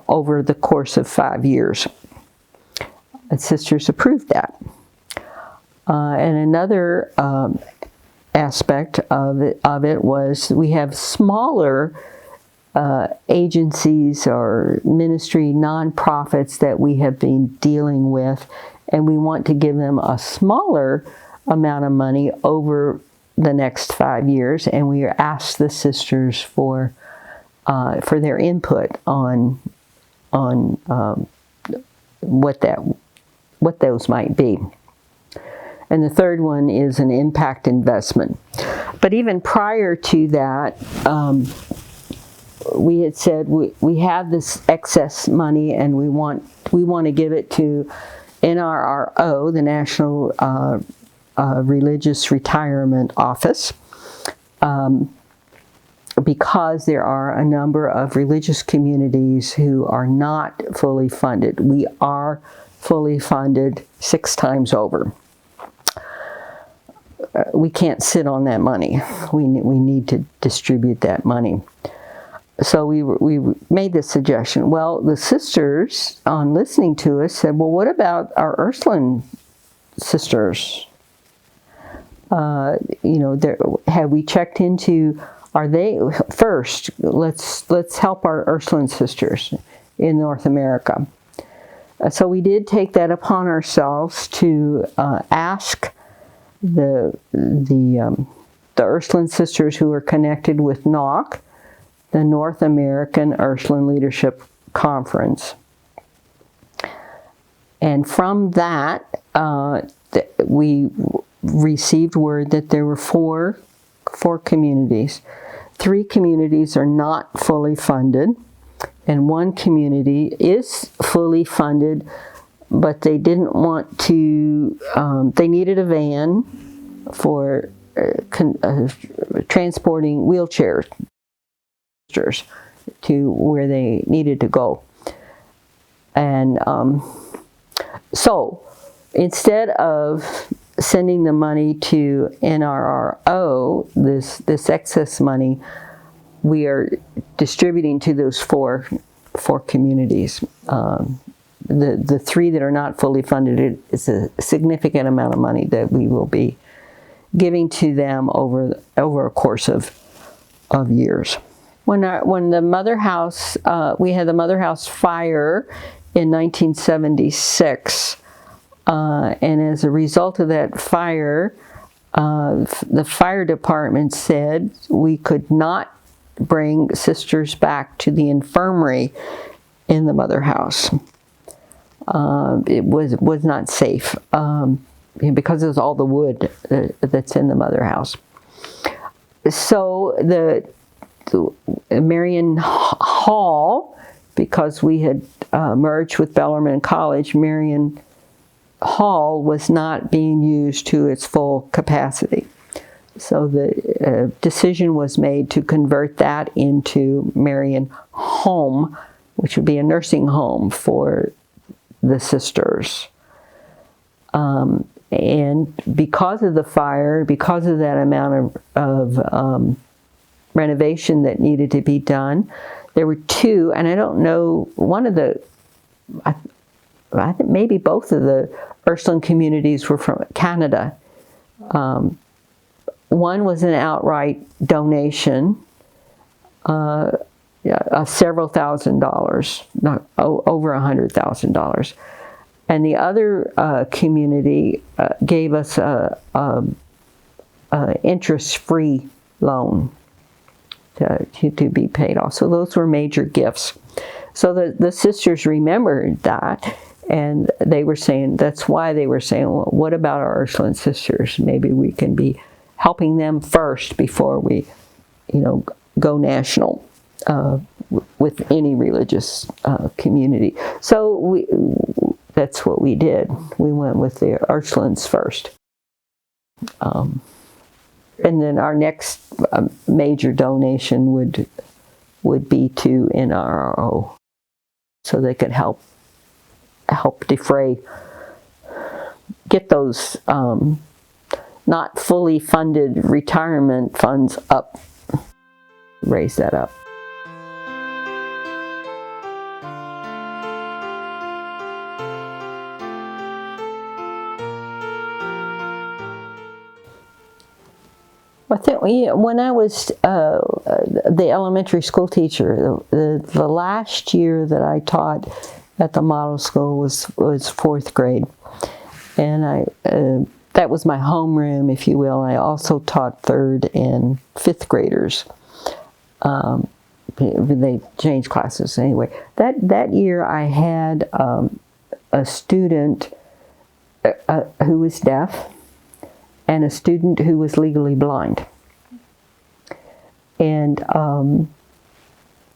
over the course of 5 years. And sisters approved that. And another aspect of it was we have smaller agencies or ministry nonprofits that we have been dealing with, and we want to give them a smaller amount of money over the next 5 years, and we asked the sisters for their input on what those might be. And the third one is an impact investment. But even prior to that, we had said we have this excess money, and we want to give it to NRRO, the National Religious Retirement Office, because there are a number of religious communities who are not fully funded. We are fully funded 6 times over. We can't sit on that money. We need to distribute that money. So we made this suggestion. Well, the sisters, on listening to us, said, well, what about our Ursuline sisters? Have we checked into, are they, first, let's help our Ursuline sisters in North America. So we did take that upon ourselves to ask the Ursuline sisters who are connected with NOC, the North American Ursuline Leadership Conference. And from that, we received word that there were four communities. 3 communities are not fully funded, and 1 community is fully funded, but they didn't want to, they needed a van for transporting wheelchairs to where they needed to go. And so instead of sending the money to NRRO, this excess money, we are distributing to those four communities. The 3 that are not fully funded, it's a significant amount of money that we will be giving to them over a course of years. When the Mother House, we had the Mother House fire in 1976, and as a result of that fire, the fire department said we could not bring sisters back to the infirmary in the Mother House. It was not safe because of all the wood that's in the Mother House. So the Marion hall, because we had merged with Bellarmine College, Marion Hall was not being used to its full capacity. So the decision was made to convert that into Marion Home, which would be a nursing home for the sisters. And because of the fire, because of that amount of renovation that needed to be done, there were two, and I don't know, one of the, I think maybe both of the Ursuline communities were from Canada. One was an outright donation, several $1,000s, not over $100,000. And the other community gave us a interest-free loan to be paid off. So those were major gifts. So the sisters remembered that, and they were saying, that's why they were saying, well, what about our Ursuline sisters? Maybe we can be helping them first before we, go national with any religious community. So that's what we did. We went with the Ursulines first. And then our next major donation would be to NRO, so they could help defray, get those not fully funded retirement funds up, raise that up. I think when I was the elementary school teacher, the last year that I taught at the model school was fourth grade, and that was my homeroom, if you will. I also taught third and fifth graders. They changed classes anyway. That year I had a student who was deaf, and a student who was legally blind. And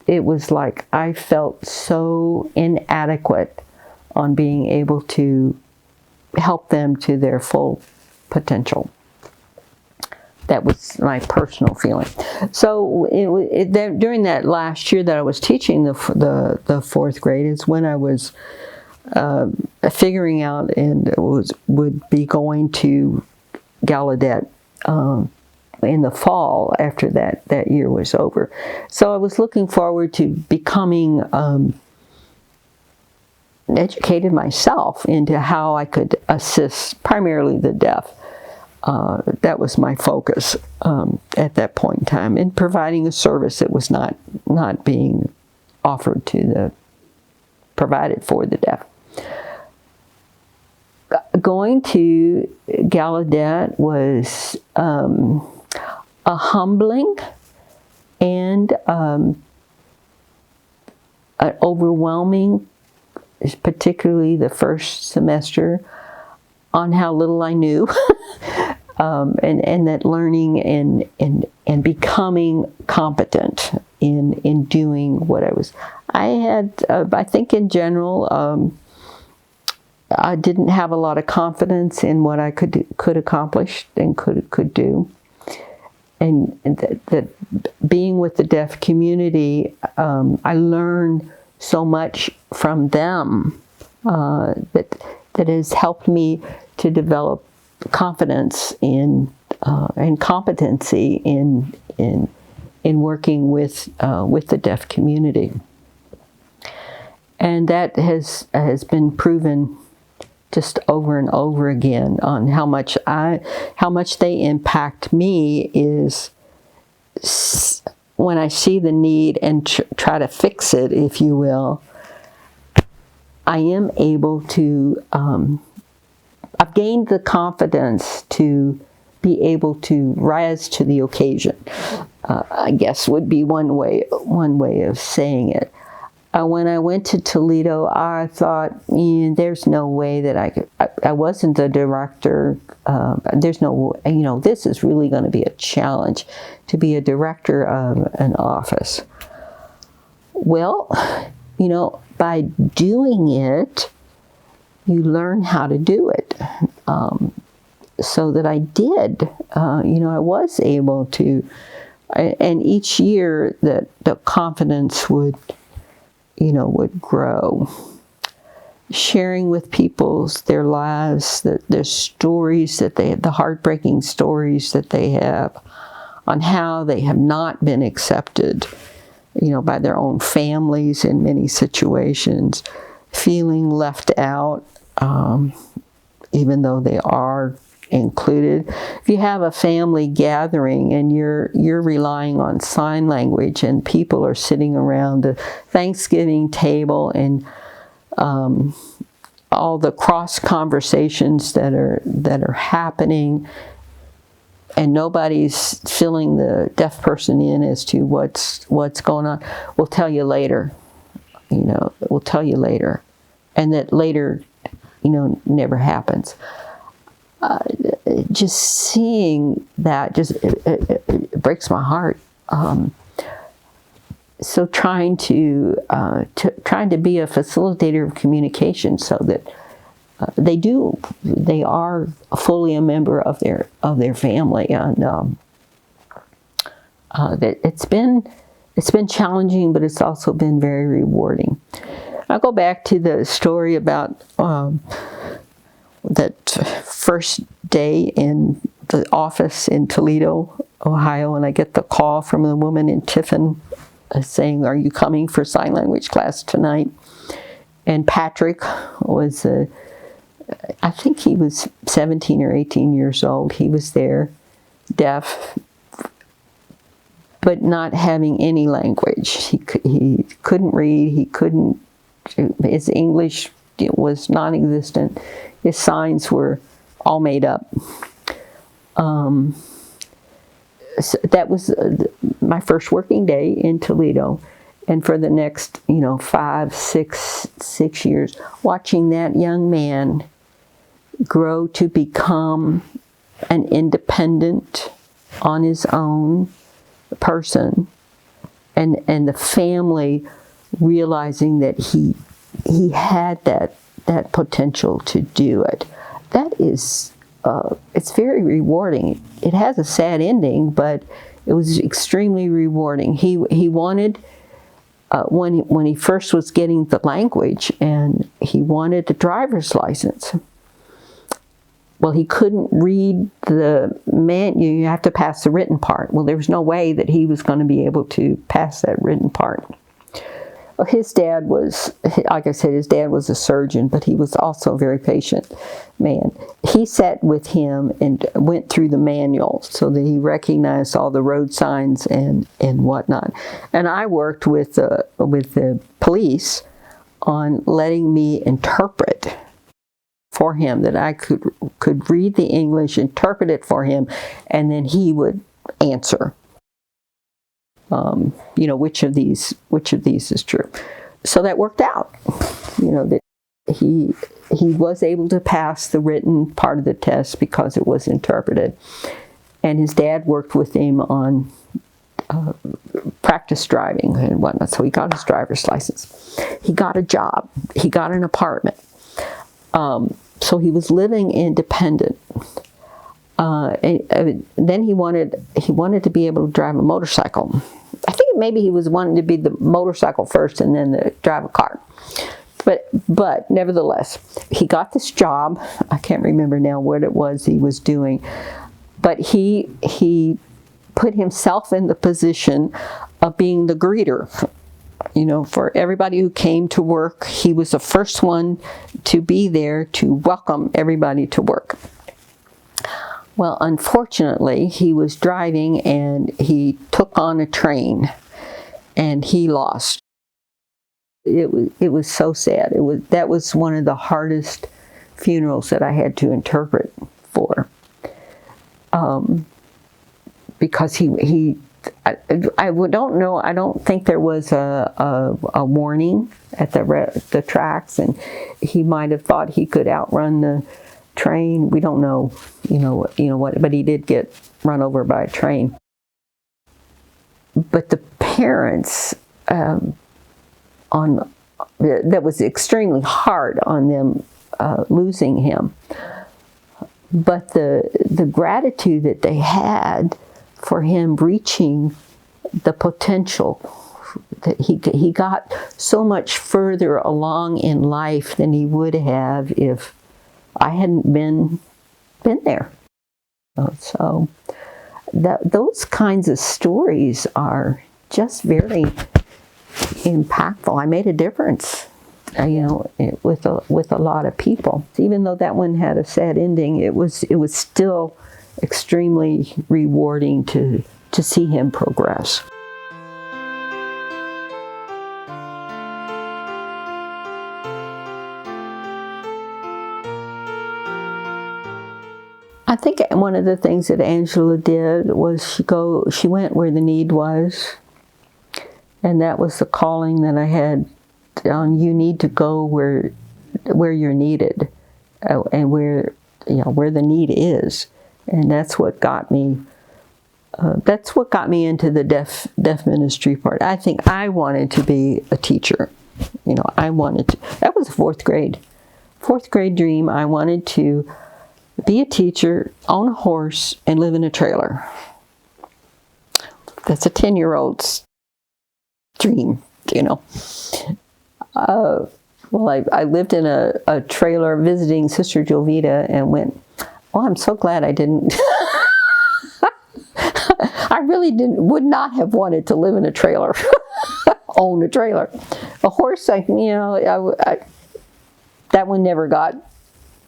it was like I felt so inadequate on being able to help them to their full potential. That was my personal feeling. So during that last year that I was teaching the fourth grade is when I was figuring out and would be going to Gallaudet in the fall after that year was over. So I was looking forward to becoming educated myself into how I could assist primarily the deaf. That was my focus at that point in time, in providing a service that was not being offered provided for the deaf. Going to Gallaudet was a humbling and an overwhelming, particularly the first semester, on how little I knew, and that learning and becoming competent in doing what I was. I had, I think in general, I didn't have a lot of confidence in what I could accomplish and could do, and that being with the deaf community, I learned so much from them that has helped me to develop confidence and competency in working with the deaf community, and that has been proven just over and over again on how much they impact me is when I see the need and try to fix it, if you will. I am able to, I've gained the confidence to be able to rise to the occasion, I guess would be one way of saying it. When I went to Toledo, I thought, there's no way that I could, I wasn't the director, there's no, this is really going to be a challenge to be a director of an office. Well, by doing it, you learn how to do it. So that I did. I was able to, and each year that the confidence would grow. Sharing with people their lives, their stories that they have, the heartbreaking stories that they have, on how they have not been accepted, by their own families in many situations, feeling left out, even though they are included. If you have a family gathering and you're relying on sign language, and people are sitting around the Thanksgiving table, and all the cross conversations that are happening, and nobody's filling the deaf person in as to what's going on, we'll tell you later. We'll tell you later, and that later, never happens. Just seeing that it breaks my heart. So trying to be a facilitator of communication, so that they are fully a member of their family, and that it's been challenging, but it's also been very rewarding. I'll go back to the story about that first day in the office in Toledo, Ohio, and I get the call from the woman in Tiffin saying, "Are you coming for sign language class tonight?" And Patrick was, I think he was 17 or 18 years old. He was there, deaf, but not having any language. He couldn't read. His English was non-existent. His signs were all made up. So that was my first working day in Toledo, and for the next 5, 6 years, watching that young man grow to become an independent, on his own person, and the family realizing that he had that potential to do it. That is, it's very rewarding. It has a sad ending, but it was extremely rewarding. He wanted, when he first was getting the language, and he wanted a driver's license. Well, he couldn't read the manual. You have to pass the written part. Well, there was no way that he was going to be able to pass that written part. Well, his dad was, like I said, his dad was a surgeon, but he was also a very patient man. He sat with him and went through the manual so that he recognized all the road signs and whatnot. And I worked with the police on letting me interpret for him, that I could read the English, interpret it for him, and then he would answer. Which of these is true. So that worked out. That he was able to pass the written part of the test because it was interpreted. And his dad worked with him on practice driving and whatnot. So he got his driver's license. He got a job. He got an apartment. So he was living independent. And then he wanted to be able to drive a motorcycle. I think maybe he was wanting to be the motorcycle first and then drive a car. But nevertheless, he got this job. I can't remember now what it was he was doing. But he put himself in the position of being the greeter. For everybody who came to work, he was the first one to be there to welcome everybody to work. Well, unfortunately, he was driving and he took on a train and he lost. It was so sad. That was one of the hardest funerals that I had to interpret for. Because I don't know. I don't think there was a warning at the tracks, and he might have thought he could outrun the train. We don't know, what, but he did get run over by a train. But the parents, that was extremely hard on them losing him. But the gratitude that they had for him reaching the potential, that he got so much further along in life than he would have if I hadn't been there. So those kinds of stories are just very impactful. I made a difference, with a lot of people. Even though that one had a sad ending, it was still extremely rewarding to see him progress. I think one of the things that Angela did was she went where the need was, and that was the calling that I had on. You need to go where you're needed, and where the need is, and that's what got me. That's what got me into the deaf ministry part. I think I wanted to be a teacher. I wanted to. That was fourth grade dream. I wanted to be a teacher, own a horse, and live in a trailer. That's a 10-year-old's dream, Well, I lived in a trailer visiting Sister Jovita and went, oh, I'm so glad I didn't. I really would not have wanted to live in a trailer, own a trailer. A horse, that one never got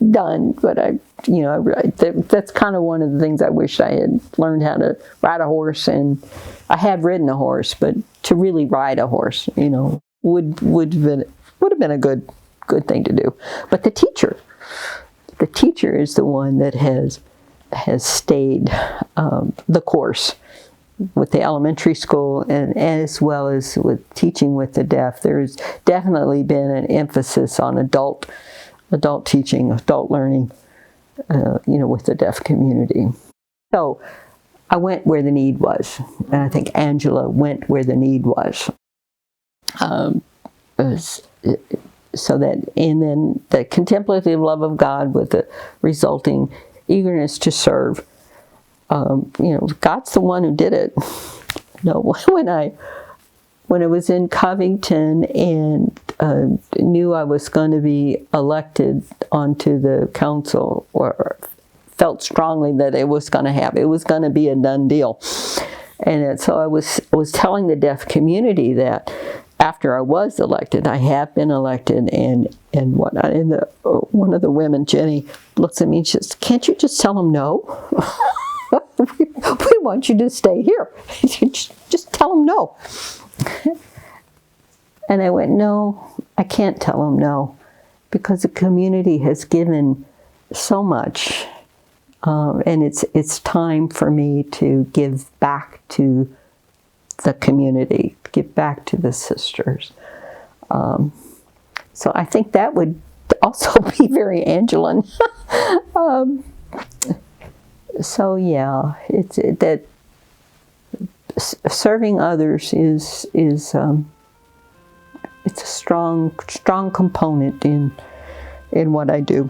done, but that's kind of one of the things I wish I had learned, how to ride a horse. And I had ridden a horse, but to really ride a horse, would have been a good thing to do. But the teacher is the one that has stayed the course with the elementary school, and as well as with teaching with the deaf. There's definitely been an emphasis on adult teaching, adult learning, with the deaf community. So I went where the need was, and I think Angela went where the need was. So that, and then the contemplative love of God with the resulting eagerness to serve. God's the one who did it. When I was in Covington and knew I was going to be elected onto the council, or felt strongly that it was going to be a done deal. And so I was telling the deaf community that after I was elected, I have been elected, and whatnot. And one of the women, Jenny, looks at me and says, "Can't you just tell them no? we want you to stay here. just tell them no." And I went, "No, I can't tell them no, because the community has given so much, and it's time for me to give back to the community, give back to the sisters." So I think that would also be very Angelan. So yeah, it's that serving others is it's a strong component in what I do.